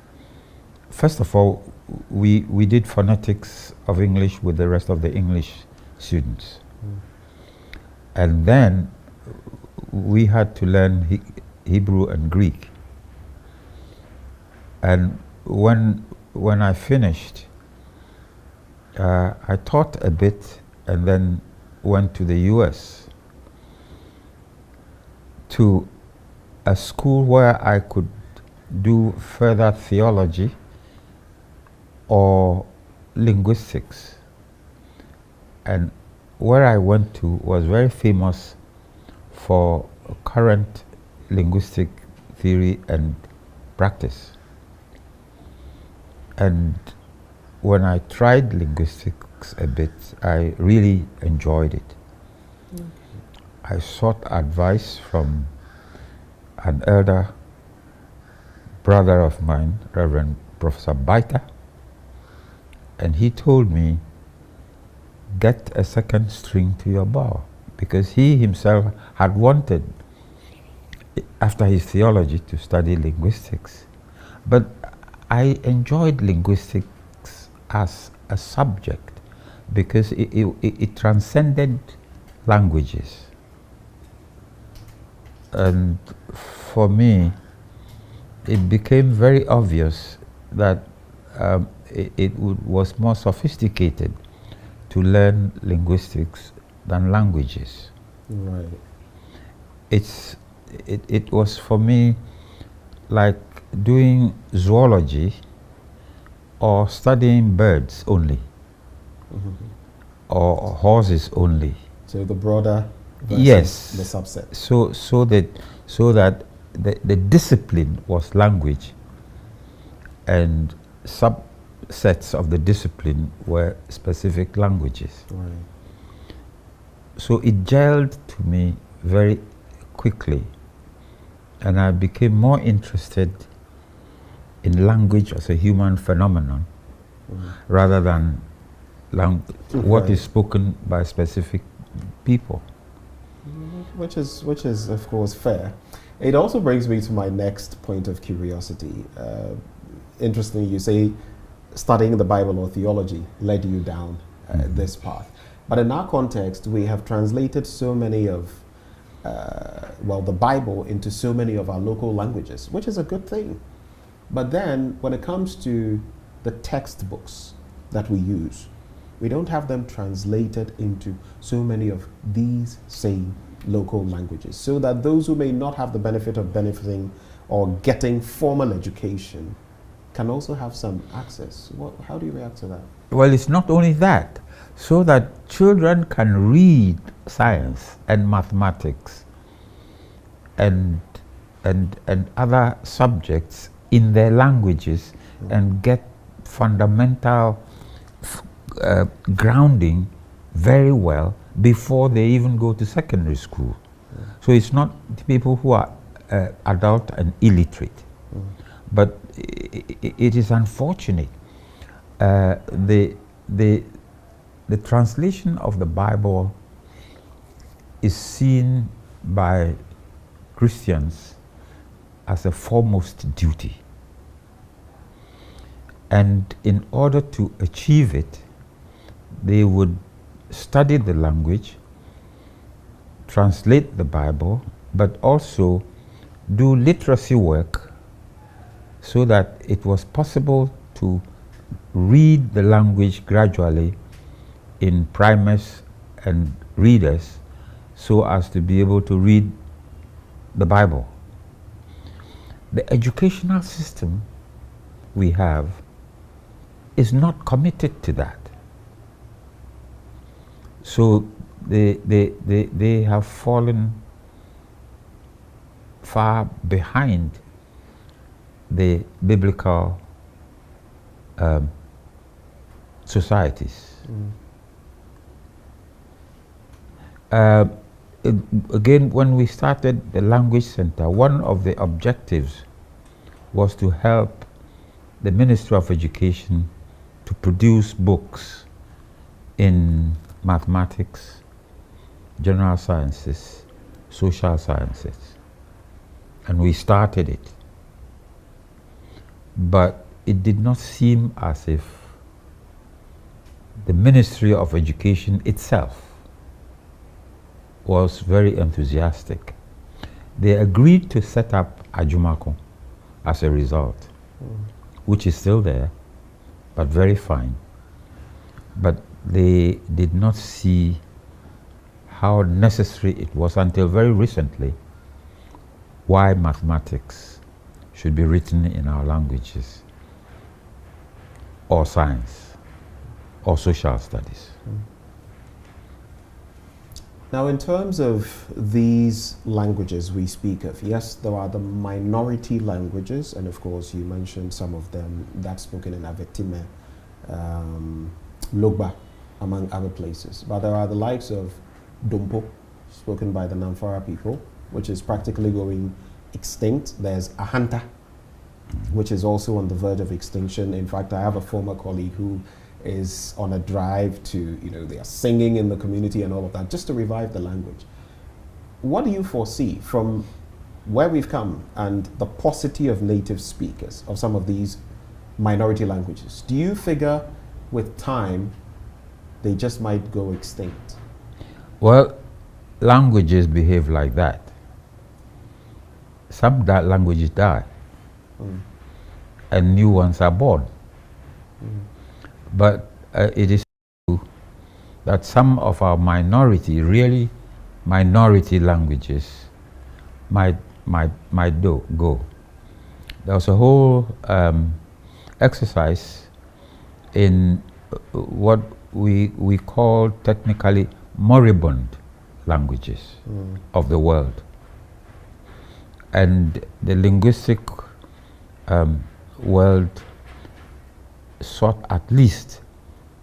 first of all, we did phonetics of English with the rest of the English students. And then we had to learn Hebrew and Greek. And when I finished, I taught a bit and then went to the US to a school where I could do further theology or linguistics. And where I went to was very famous for current linguistic theory and practice. And when I tried linguistics a bit, I really enjoyed it. I sought advice from an elder brother of mine, Rev Prof Baita, and he told me, get a second string to your bow, because he himself had wanted, after his theology, to study linguistics. But I enjoyed linguistics as a subject because it transcended languages. And for me, it became very obvious that it was more sophisticated to learn linguistics than languages. Right. It was for me like doing zoology or studying birds only, or horses only. So the broader versus yes, the subset. So that the discipline was language, and subsets of the discipline were specific languages. Right. So it gelled to me very quickly, and I became more interested in language as a human phenomenon rather than what is spoken by specific people. Which is of course fair. It also brings me to my next point of curiosity. Interestingly, you say studying the Bible or theology led you down this path. But in our context, we have translated so many of, the Bible into so many of our local languages, which is a good thing. But then, when it comes to the textbooks that we use, we don't have them translated into so many of these same local languages, so that those who may not have the benefit of benefiting or getting formal education can also have some access. How do you react to that? Well, it's not only that, so that children can read science and mathematics and other subjects in their languages and get fundamental grounding very well before they even go to secondary school. So it's not the people who are adult and illiterate. But it is unfortunate. The translation of the Bible is seen by Christians as a foremost duty. And in order to achieve it, they would study the language, translate the Bible, but also do literacy work so that it was possible to read the language gradually in primers and readers so as to be able to read the Bible. The educational system we have is not committed to that. So they have fallen far behind the biblical societies. Again, when we started the Language Center, one of the objectives was to help the Ministry of Education to produce books in mathematics, general sciences, social sciences. And we started it. But it did not seem as if the Ministry of Education itself was very enthusiastic. They agreed to set up Ajumako as a result, which is still there, but very fine. But they did not see how necessary it was until very recently why mathematics should be written in our languages, or science, or social studies. Now, in terms of these languages we speak of, yes, there are the minority languages, and of course you mentioned some of them, that's spoken in Avetime, Logba, among other places. But there are the likes of Dumpo, spoken by the Namfara people, which is practically going extinct. There's Ahanta, which is also on the verge of extinction. In fact, I have a former colleague who is on a drive to, they are singing in the community and all of that, just to revive the language. What do you foresee from where we've come and the paucity of native speakers of some of these minority languages? Do you figure with time they just might go extinct? Well, languages behave like that. Some languages die, and new ones are born. But it is true that some of our really minority languages might go. There was a whole exercise in what we call technically moribund languages of the world. And the linguistic world sought at least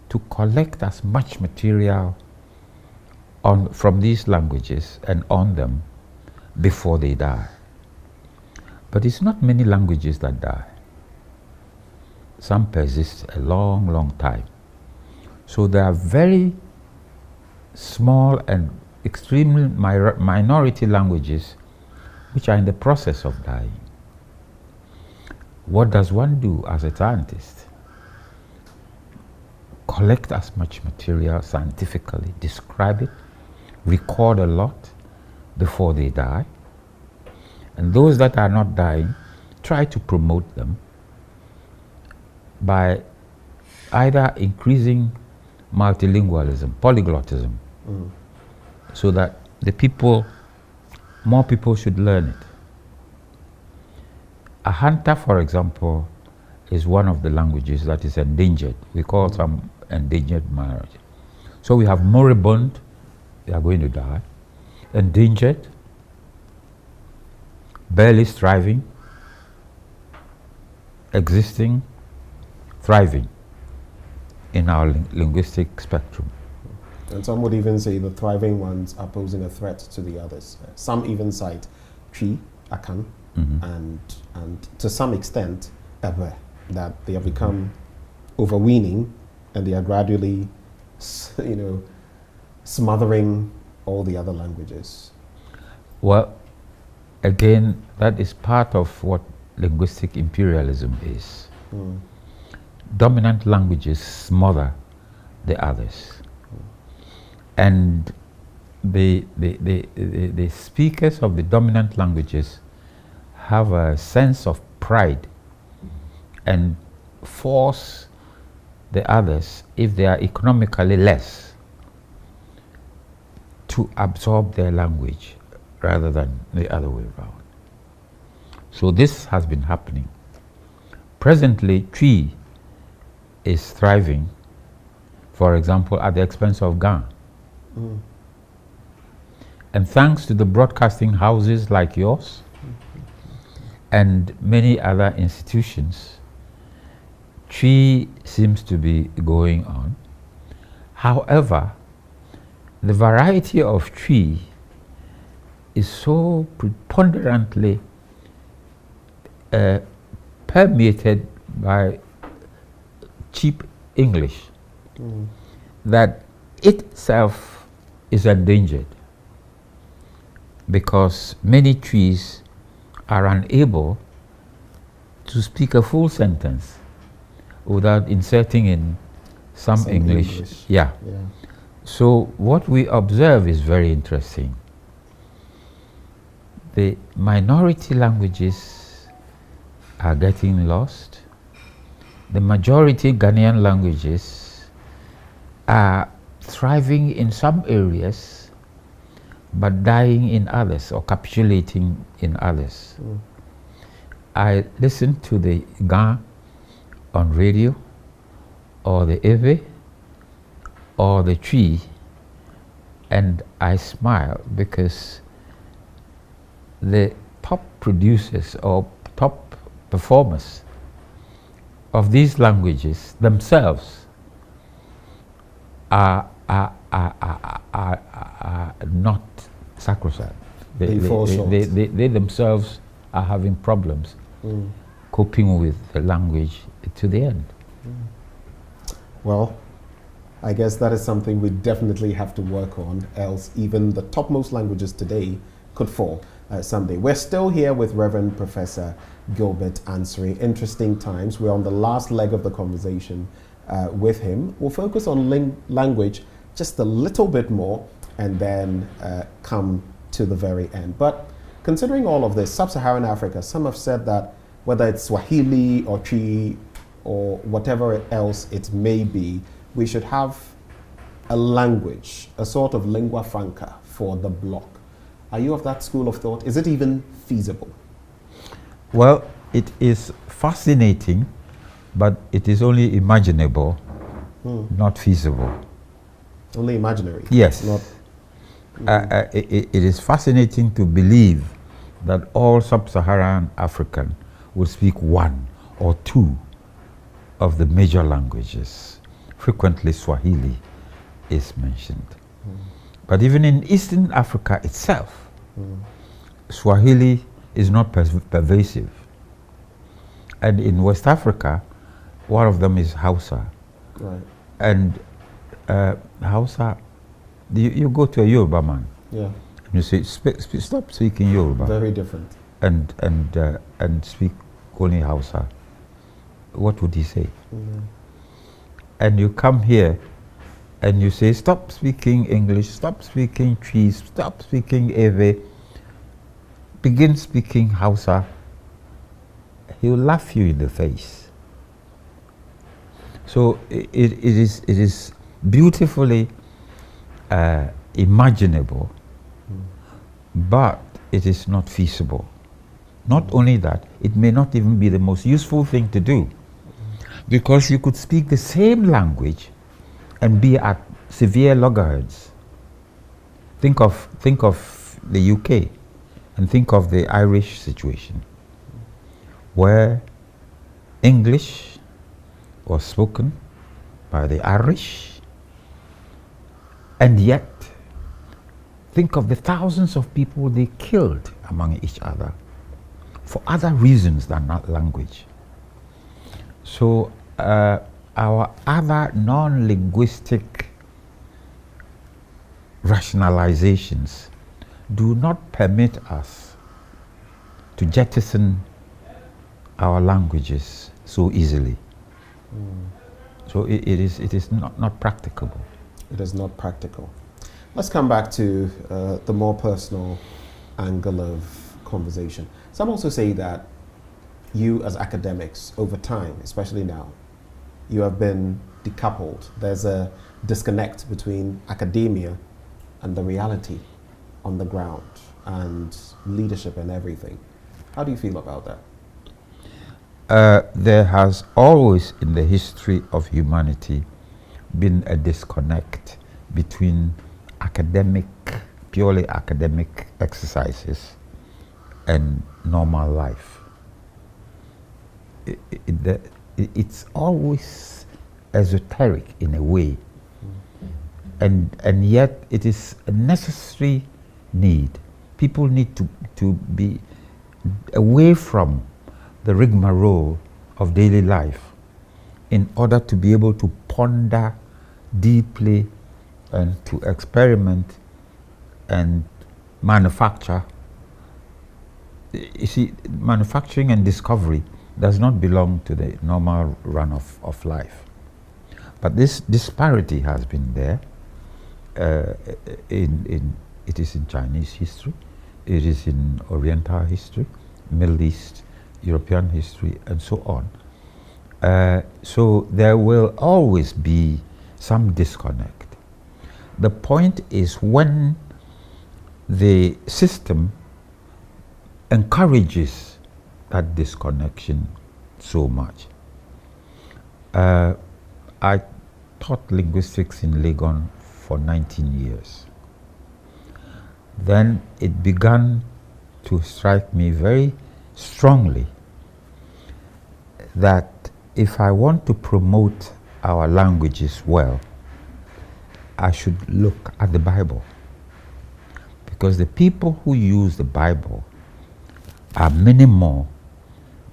to collect as much material from these languages and on them before they die. But it's not many languages that die. Some persist a long, long time. So there are very small and extremely minority languages which are in the process of dying. What does one do as a scientist? Collect as much material scientifically, describe it, record a lot before they die, and those that are not dying, try to promote them by either increasing multilingualism, polyglottism, so that more people should learn it. Ahanta, for example, is one of the languages that is endangered. We call some endangered marriage. So we have moribund, they are going to die, endangered, barely striving, existing, thriving in our linguistic spectrum. And some would even say the thriving ones are posing a threat to the others. Some even cite Twi, Akan, and to some extent, Ebe, that they have become overweening and they are gradually, smothering all the other languages. Well, again, that is part of what linguistic imperialism is. Dominant languages smother the others. And the speakers of the dominant languages have a sense of pride and force the others, if they are economically less, to absorb their language rather than the other way around. So this has been happening. Presently, Twi is thriving, for example, at the expense of Ga. And thanks to the broadcasting houses like yours and many other institutions, Twi seems to be going on. However, the variety of Twi is so preponderantly permeated by cheap English that itself is endangered, because many Twis are unable to speak a full sentence without inserting in some English. Yeah. So what we observe is very interesting. The minority languages are getting lost. The majority Ghanaian languages are thriving in some areas but dying in others or capitulating in others. I listen to the Ga on radio, or the Ewe, or the Twi, and I smile, because the top producers or top performers of these languages themselves are not sacrosanct. They themselves are having problems coping with the language to the end. Well, I guess that is something we definitely have to work on, else even the topmost languages today could fall someday. We're still here with Reverend Professor Gilbert Ansre. Interesting times. We're on the last leg of the conversation with him. We'll focus on language just a little bit more and then come to the very end. But considering all of this, Sub-Saharan Africa, some have said that whether it's Swahili or Twi or whatever else it may be, we should have a language, a sort of lingua franca for the bloc. Are you of that school of thought? Is it even feasible? Well, it is fascinating, but it is only imaginable, not feasible. Only imaginary? Yes. Not, it is fascinating to believe that all Sub-Saharan African will speak one or two of the major languages. Frequently Swahili is mentioned. But even in Eastern Africa itself, Swahili is not pervasive. And in West Africa, one of them is Hausa. right. And Hausa, you go to a Yoruba man, Yeah. and you say, stop speaking Yoruba. Very different. And speak only Hausa. What would he say? And you come here and you say, stop speaking English, stop speaking Twi, stop speaking Ewe, begin speaking Hausa. He will laugh you in the face. So it is beautifully imaginable, but it is not feasible. Not only that, it may not even be the most useful thing to do, because you could speak the same language and be at severe loggerheads. Think of the UK and think of the Irish situation, where English was spoken by the Irish, and yet think of the thousands of people they killed among each other for other reasons than that language. So our other non-linguistic rationalizations do not permit us to jettison our languages so easily. So it is not practicable. It is not practical. Let's come back to the more personal angle of conversation. Some also say that you as academics, over time, especially now, you have been decoupled. There's a disconnect between academia and the reality on the ground and leadership and everything. How do you feel about that? There has always in the history of humanity been a disconnect between purely academic exercises and normal life. It's always esoteric in a way, and yet it is a necessary need. People need to be away from the rigmarole of daily life in order to be able to ponder deeply and to experiment and manufacture. You see, manufacturing and discovery does not belong to the normal run of life. But this disparity has been there. It is in Chinese history, it is in Oriental history, Middle East, European history, and so on. So there will always be some disconnect. The point is when the system encourages that disconnection so much. I taught linguistics in Legon for 19 years. Then it began to strike me very strongly that if I want to promote our languages well, I should look at the Bible. Because the people who use the Bible are many more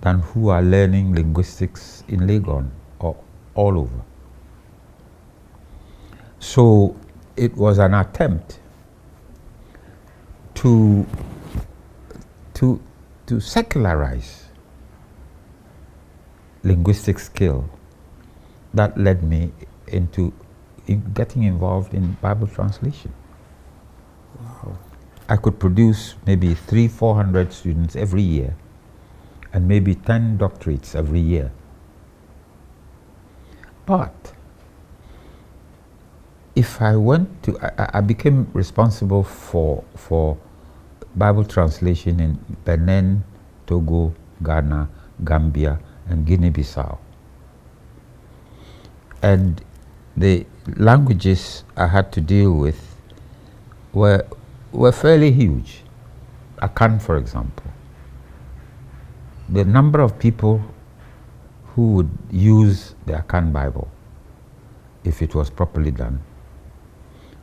than who are learning linguistics in Legon or all over. So it was an attempt to secularize linguistic skill that led me into getting involved in Bible translation. Wow. I could produce maybe 300-400 students every year and maybe 10 doctorates every year. But if I went to, I became responsible for Bible translation in Benin, Togo, Ghana, Gambia, and Guinea-Bissau. And the languages I had to deal with were fairly huge. Akan, for example. The number of people who would use the Akan Bible, if it was properly done,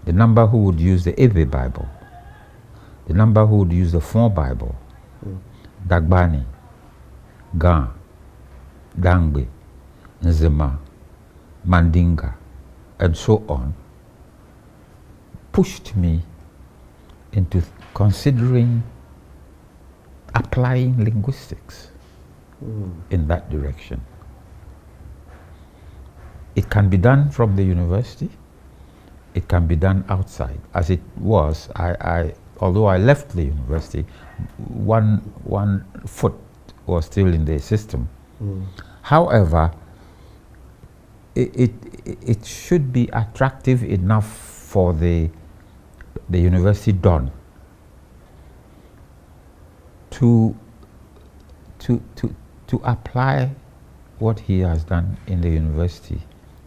the number who would use the Ebe Bible, the number who would use the Fon Bible, Dagbani, Gan, Dangbe, Nzema, Mandinga, and so on, pushed me into considering applying linguistics in that direction. It can be done from the university, it can be done outside. As it was, although I left the university, one foot was still in the system. However, it should be attractive enough for the university don to apply what he has done in the university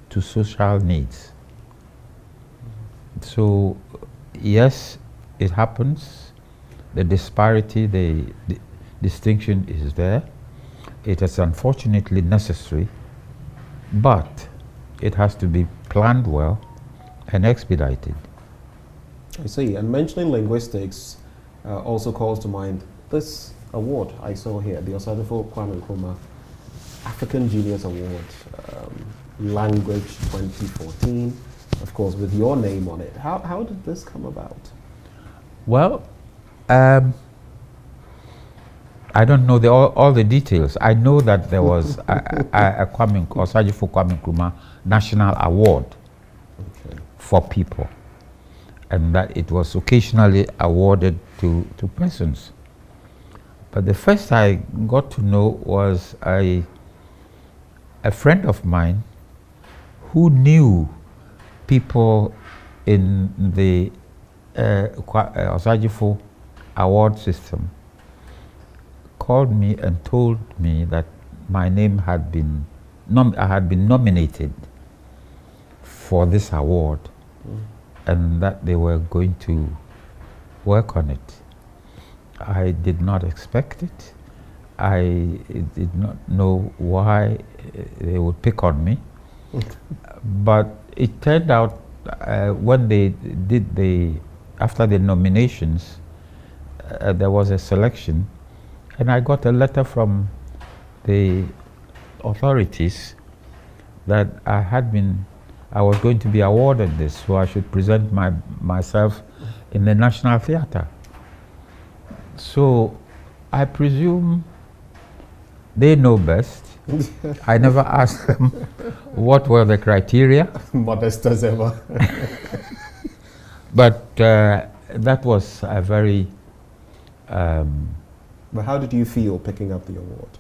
to social needs. So yes, it happens. The disparity, the distinction is there. It is unfortunately necessary but it has to be planned well and expedited. I see. And mentioning linguistics also calls to mind this award I saw here, the Osadefo Kwame Nkrumah African Genius Award, Language 2014, of course, with your name on it. How did this come about? Well, I don't know all the details. I know that there was a Osadefo Kwame Nkrumah National Award for people, and that it was occasionally awarded to persons. But the first I got to know was a friend of mine who knew people in the Osadefo award system, called me and told me that my name had been nominated for this award, and that they were going to work on it. I did not expect it. I did not know why they would pick on me. But it turned out when they did after the nominations, there was a selection, and I got a letter from the authorities that I was going to be awarded this, so I should present myself in the National Theatre. So I presume they know best. I never asked them what were the criteria. Modest as ever. But that was a very... But how did you feel picking up the award?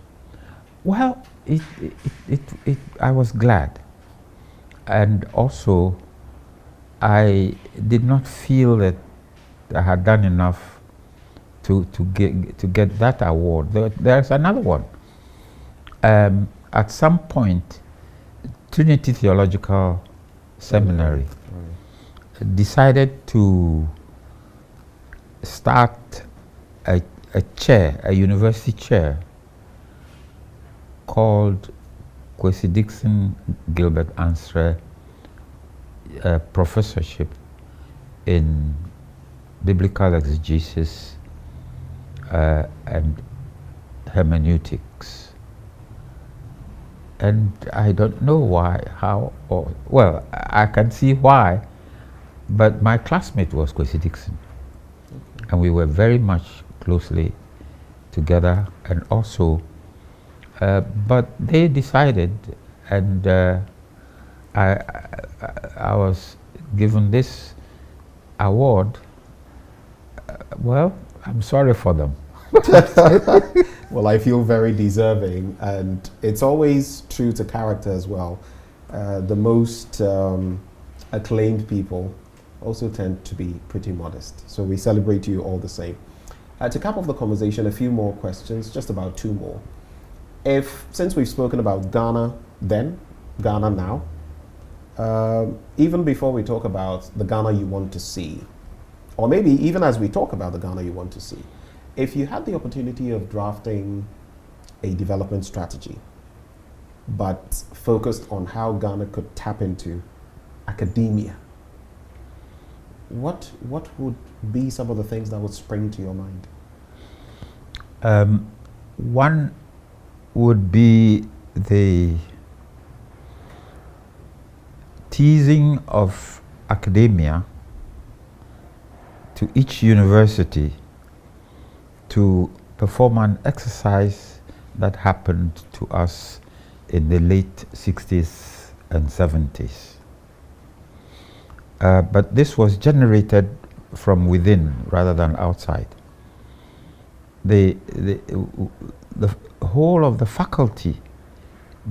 Well, I was glad. And also, I did not feel that I had done enough to get that award. There's another one. At some point, Trinity Theological Seminary decided to start a university chair called Kwesi Dixon Gilbert Ansre Professorship in Biblical Exegesis and Hermeneutics. And I don't know why, how, or, well, I can see why, but my classmate was Kwesi Dixon. And we were very much closely together, and also, but they decided, and I was given this award. Well, I'm sorry for them. Well, I feel very deserving, and it's always true to character as well. The most acclaimed people also tend to be pretty modest. So we celebrate you all the same. To cap off the conversation, a few more questions, just about two more. Since we've spoken about Ghana then, Ghana now, even before we talk about the Ghana you want to see, or maybe even as we talk about the Ghana you want to see, if you had the opportunity of drafting a development strategy, but focused on how Ghana could tap into academia, what would be some of the things that would spring to your mind? One would be the teasing of academia to each university to perform an exercise that happened to us in the late 60s and 70s. But this was generated from within rather than outside. The whole of the faculty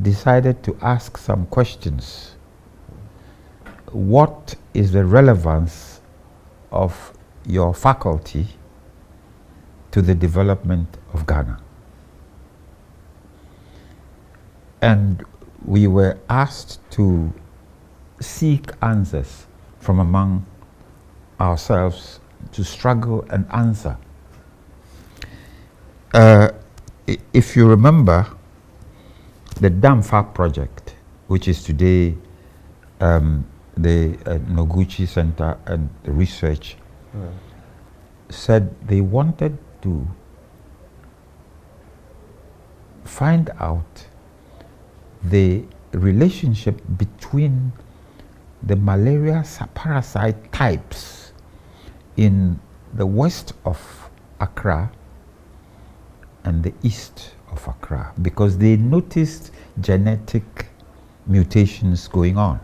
decided to ask some questions. What is the relevance of your faculty to the development of Ghana? And we were asked to seek answers from among ourselves, to struggle and answer. If you remember the Damfa project which is today the Noguchi Center and Research, said they wanted to find out the relationship between the malaria parasite types in the west of Accra and the east of Accra, because they noticed genetic mutations going on.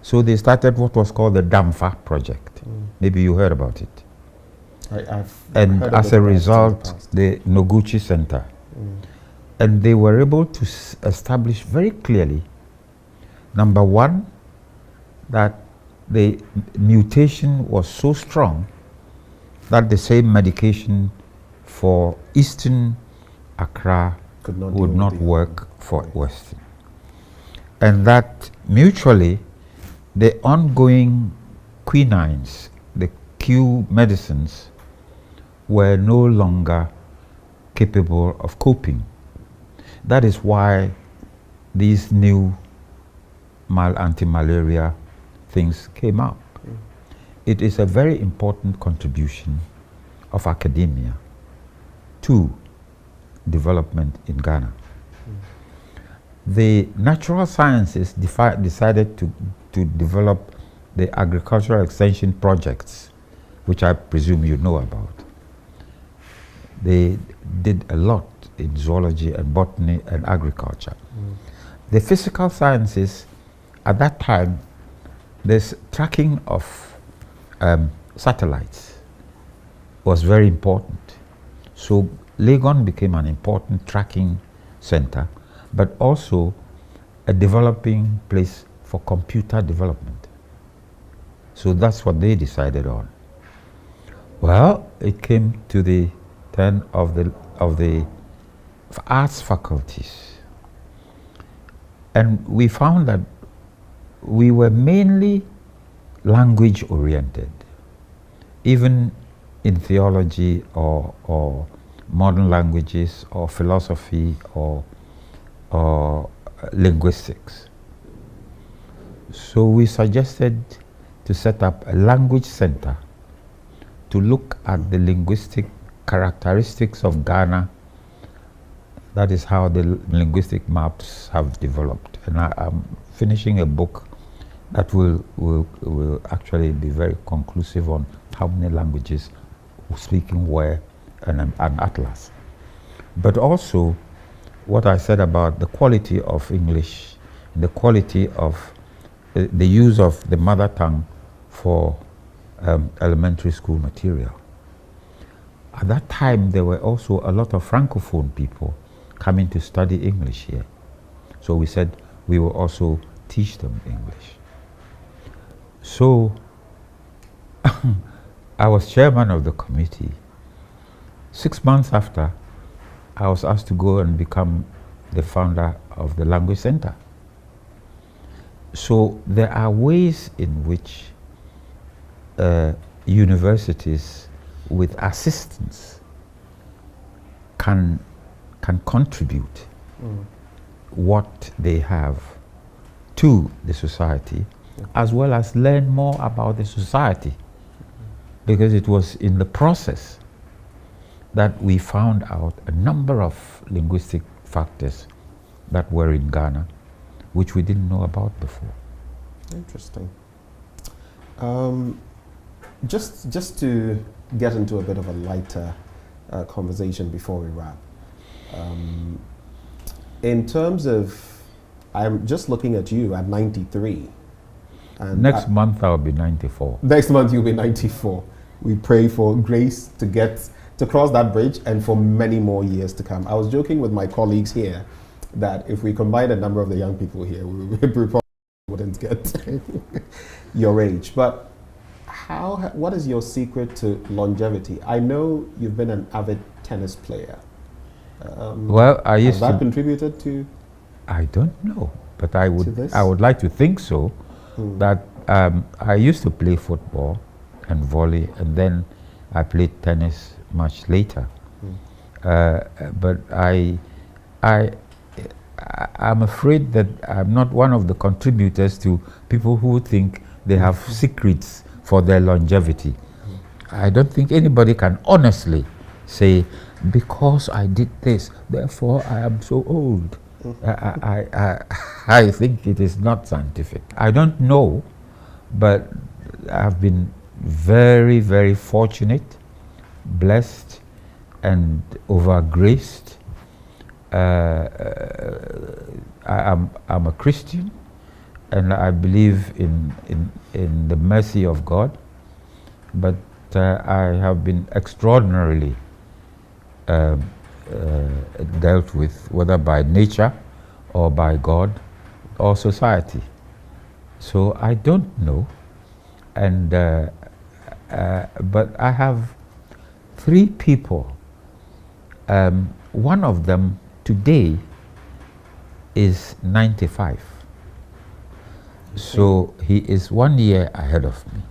So they started what was called the DAMFA project. Maybe you heard about it. And as a result, the Noguchi Center. And they were able to establish very clearly, number one, that the mutation was so strong that the same medication for Eastern Accra would not work for Western. And that mutually, the ongoing quinines, the Q medicines, were no longer capable of coping. That is why these new anti-malaria things came up. It is a very important contribution of academia to development in Ghana. The natural sciences decided to develop the agricultural extension projects, which I presume you know about. They did a lot in zoology and botany and agriculture. The physical sciences, at that time, this tracking of satellites was very important. So Legon became an important tracking center, but also a developing place for computer development. So that's what they decided on. Well, it came to the turn of the arts faculties. And we found that we were mainly language oriented, even in theology or modern languages or philosophy or linguistics. So we suggested to set up a language center to look at the linguistic characteristics of Ghana. That is how the linguistic maps have developed. And I'm finishing a book that will actually be very conclusive on how many languages speaking where and an atlas. But also what I said about the quality of English, the quality of the use of the mother tongue for elementary school material. At that time, there were also a lot of Francophone people coming to study English here. So we said we will also teach them English. So I was chairman of the committee. 6 months after, I was asked to go and become the founder of the Language Center. So there are ways in which universities with assistance can contribute what they have to the society, as well as learn more about the society. Because it was in the process that we found out a number of linguistic factors that were in Ghana, which we didn't know about before. Interesting. Just to get into a bit of a lighter conversation before we wrap. In terms of, I'm just looking at you at 93. And next month I'll be 94. Next month you'll be 94. We pray for grace to cross that bridge and for many more years to come. I was joking with my colleagues here that if we combine a number of the young people here, we probably wouldn't get your age. But what is your secret to longevity? I know you've been an avid tennis player. Well, I used has that contributed to? I don't know, but I would like to think so. That I used to play football and volley, and then I played tennis much later. But I I'm afraid that I'm not one of the contributors to people who think they have secrets for their longevity. I don't think anybody can honestly say, because I did this, therefore I am so old. I think it is not scientific. I don't know, but I've been very, very fortunate, blessed, and overgraced. I'm a Christian, and I believe in the mercy of God, but I have been extraordinarily dealt with, whether by nature or by God or society. So I don't know, and but I have 3 people. One of them today is 95. So he is 1 year ahead of me.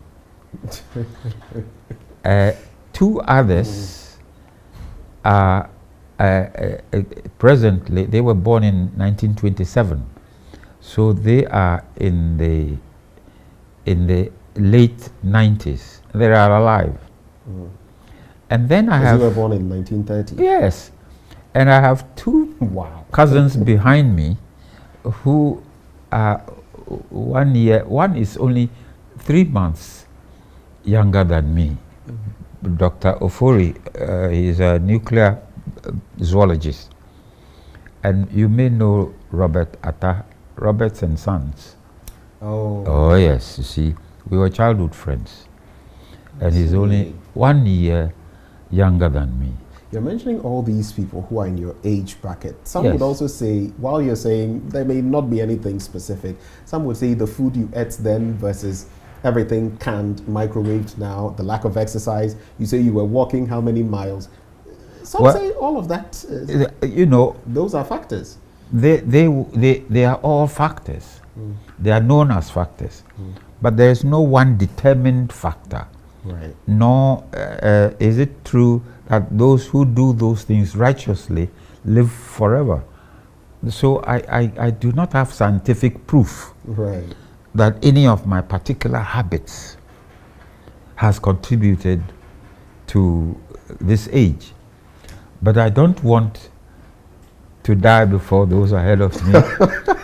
2 others are presently, they were born in 1927. So they are in the late 90s. They are alive. And then I have... You were born in 1930? Yes. And I have 2 cousins behind me who are 1 year, one is only 3 months younger than me. Dr. Ofori, he is a nuclear zoologist. And you may know Robert Atta, Roberts and Sons. Oh yes, you see, we were childhood friends. And he's only 1 year younger than me. You're mentioning all these people who are in your age bracket. Some would also say, while you're saying there may not be anything specific, some would say the food you ate then versus everything canned, microwaved now, the lack of exercise. You say you were walking how many miles? Some say all of that. You know, those are factors. They are all factors. They are known as factors. But there is no one determined factor. Right. Nor is it true that those who do those things righteously live forever. So I do not have scientific proof that any of my particular habits has contributed to this age. But I don't want to die before those ahead of me,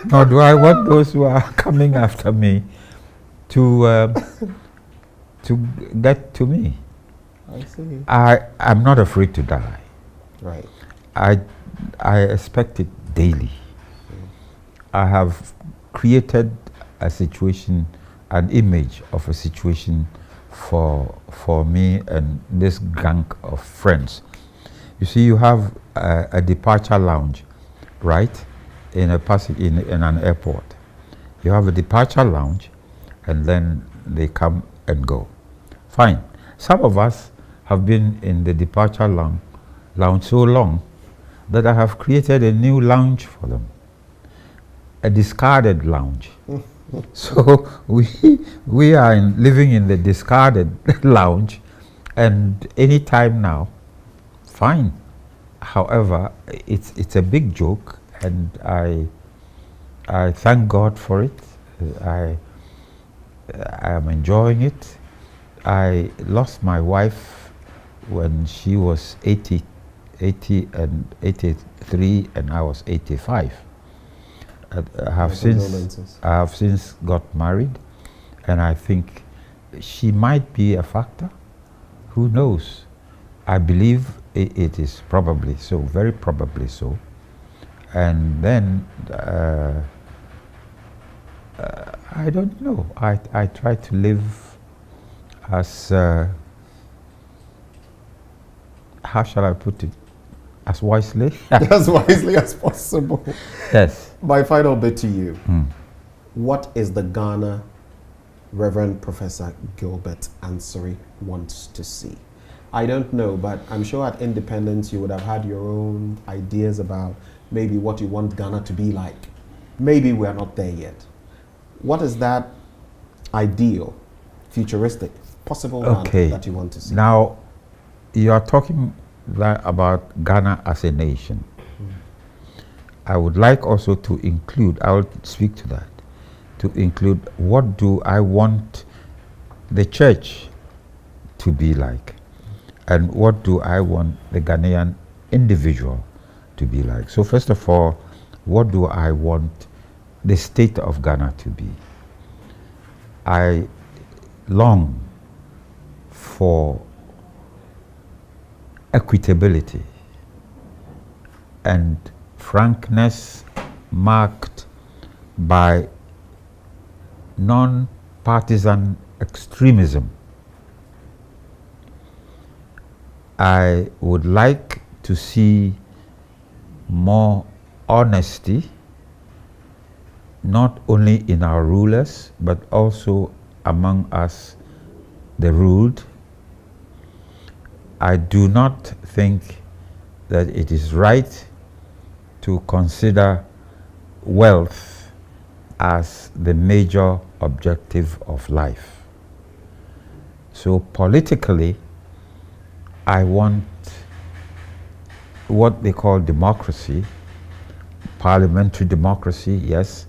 nor do I want those who are coming after me to get to me. I see. I'm not afraid to die. Right. I expect it daily. I have created a situation, an image of a situation for me and this gang of friends. You see, you have a departure lounge, right, in an airport. You have a departure lounge, and then they come and go. Fine. Some of us have been in the departure lounge so long that I have created a new lounge for them, a discarded lounge. So we are living in the discarded lounge, and any time now, fine. However, it's a big joke, and I thank God for it. I am enjoying it. I lost my wife when she was 80 and 83, and I was 85. I have since got married, and I think she might be a factor. Who knows? I believe it is probably so, very probably so. And then I don't know. I try to live as how shall I put it? As wisely? As wisely as possible. Yes. My final bit to you. What is the Ghana Reverend Professor Gilbert Ansre wants to see? I don't know, but I'm sure at Independence you would have had your own ideas about maybe what you want Ghana to be like. Maybe we're not there yet. What is that ideal, futuristic, possible Ghana that you want to see? Now, you are talking about Ghana as a nation. I would like also to include, I will speak to that, to include what do I want the church to be like, and what do I want the Ghanaian individual to be like. So first of all, what do I want the state of Ghana to be? I long for equitability and frankness marked by non-partisan extremism. I would like to see more honesty, not only in our rulers, but also among us, the ruled. I do not think that it is right to consider wealth as the major objective of life. So politically, I want what they call democracy, parliamentary democracy, yes,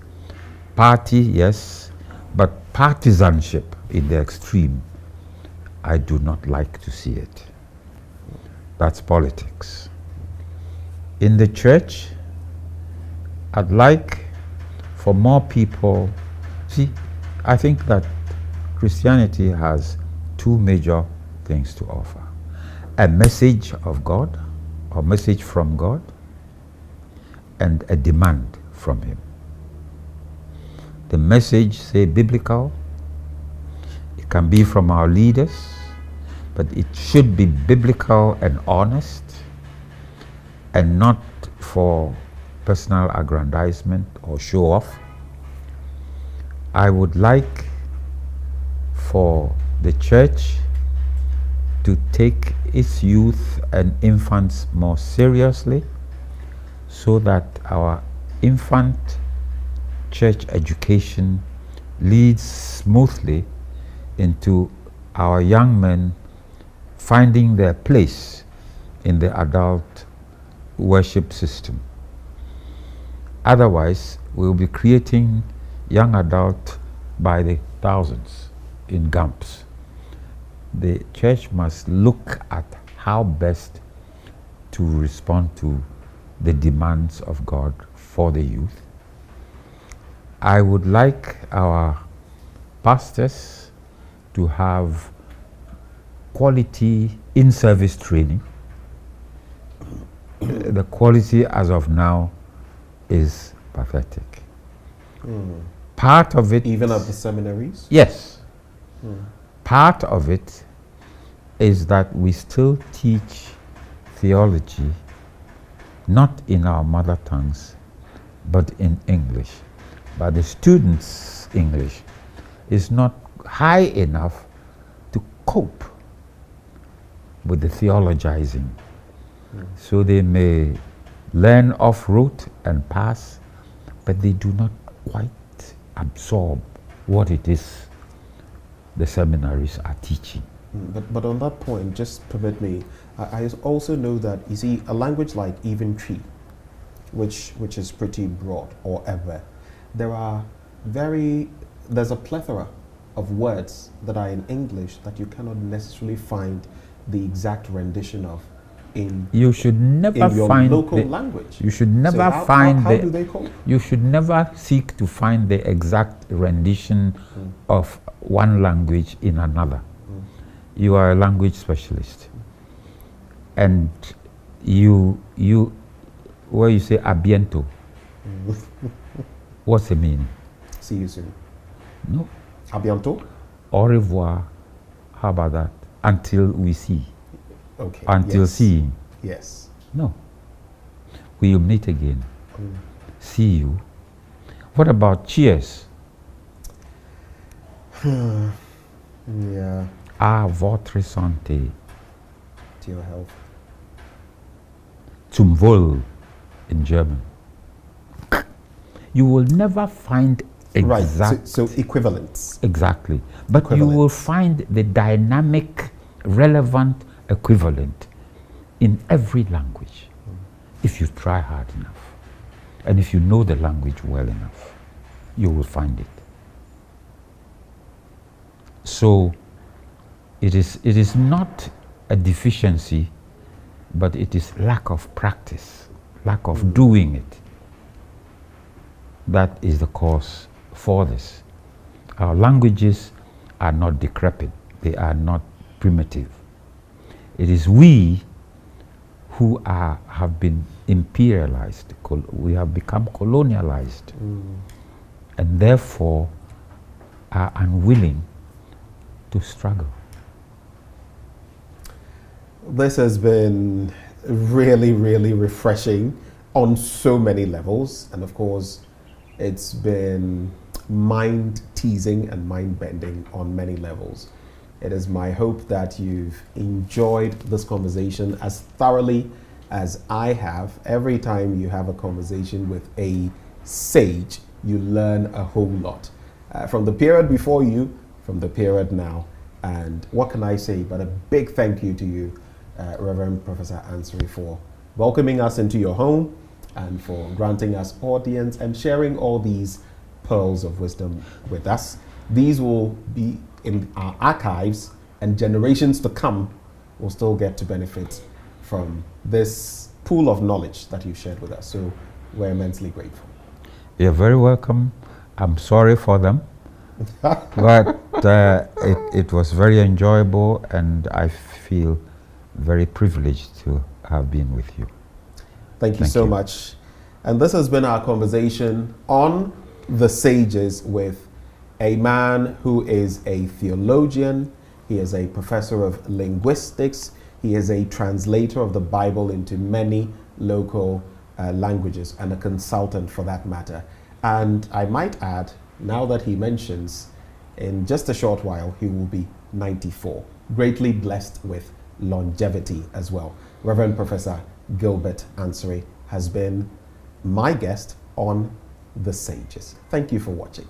party, yes, but partisanship in the extreme, I do not like to see it. That's politics. In the church, I'd like for more people, see, I think that Christianity has two major things to offer. A message of God, or message from God, and a demand from Him. The message, say, biblical, it can be from our leaders, but it should be biblical and honest, and not for personal aggrandizement or show off. I would like for the church to take its youth and infants more seriously, so that our infant church education leads smoothly into our young men finding their place in the adult worship system. Otherwise, we'll be creating young adults by the thousands in GAMPs. The church must look at how best to respond to the demands of God for the youth. I would like our pastors to have quality in-service training. The quality as of now is pathetic. Part of it... Even at the seminaries? Yes. Part of it is that we still teach theology not in our mother tongues, but in English. But the students' English is not high enough to cope with the theologizing. So they may learn off rote and pass, but they do not quite absorb what it is the seminaries are teaching. But on that point, just permit me, I also know that, you see, a language like even tree, which is pretty broad, or ever, there's a plethora of words that are in English that you cannot necessarily find the exact rendition of in you should never in your find local language. You should never so find how do they cope? You should never seek to find the exact rendition of one language in another. You are a language specialist, and you where you say abiento, what's the meaning? See you soon. No. Abiento? Au revoir. How about that? Until we see. Okay. Until yes. seeing. Yes. No. We will meet again. See you. What about cheers? Yeah. À votre santé. To your health. Zum Wohl in German. You will never find exact... Right, so equivalents. Exactly. But you will find the dynamic, relevant equivalent in every language if you try hard enough. And if you know the language well enough, you will find it. So it is not a deficiency, but it is lack of practice, lack of doing it. That is the cause for this. Our languages are not decrepit, they are not primitive. It is we who have been imperialized, we have become colonialized, and therefore are unwilling to struggle. This has been really, really refreshing on so many levels, and of course, it's been mind-teasing and mind-bending on many levels. It is my hope that you've enjoyed this conversation as thoroughly as I have. Every time you have a conversation with a sage, you learn a whole lot. From the period before you, from the period now. And what can I say but a big thank you to you, Reverend Professor Ansre, for welcoming us into your home and for granting us audience and sharing all these pearls of wisdom with us. These will be in our archives, and generations to come will still get to benefit from this pool of knowledge that you've shared with us. So we're immensely grateful. You're very welcome. I'm sorry for them, but it was very enjoyable, and I feel very privileged to have been with you. Thank you so much. And this has been our conversation on the sages with a man who is a theologian. He is a professor of linguistics. He is a translator of the Bible into many local languages, and a consultant for that matter. And I might add, now that he mentions, in just a short while, he will be 94, greatly blessed with longevity as well. Reverend Professor Gilbert Ansre has been my guest on The Sages. Thank you for watching.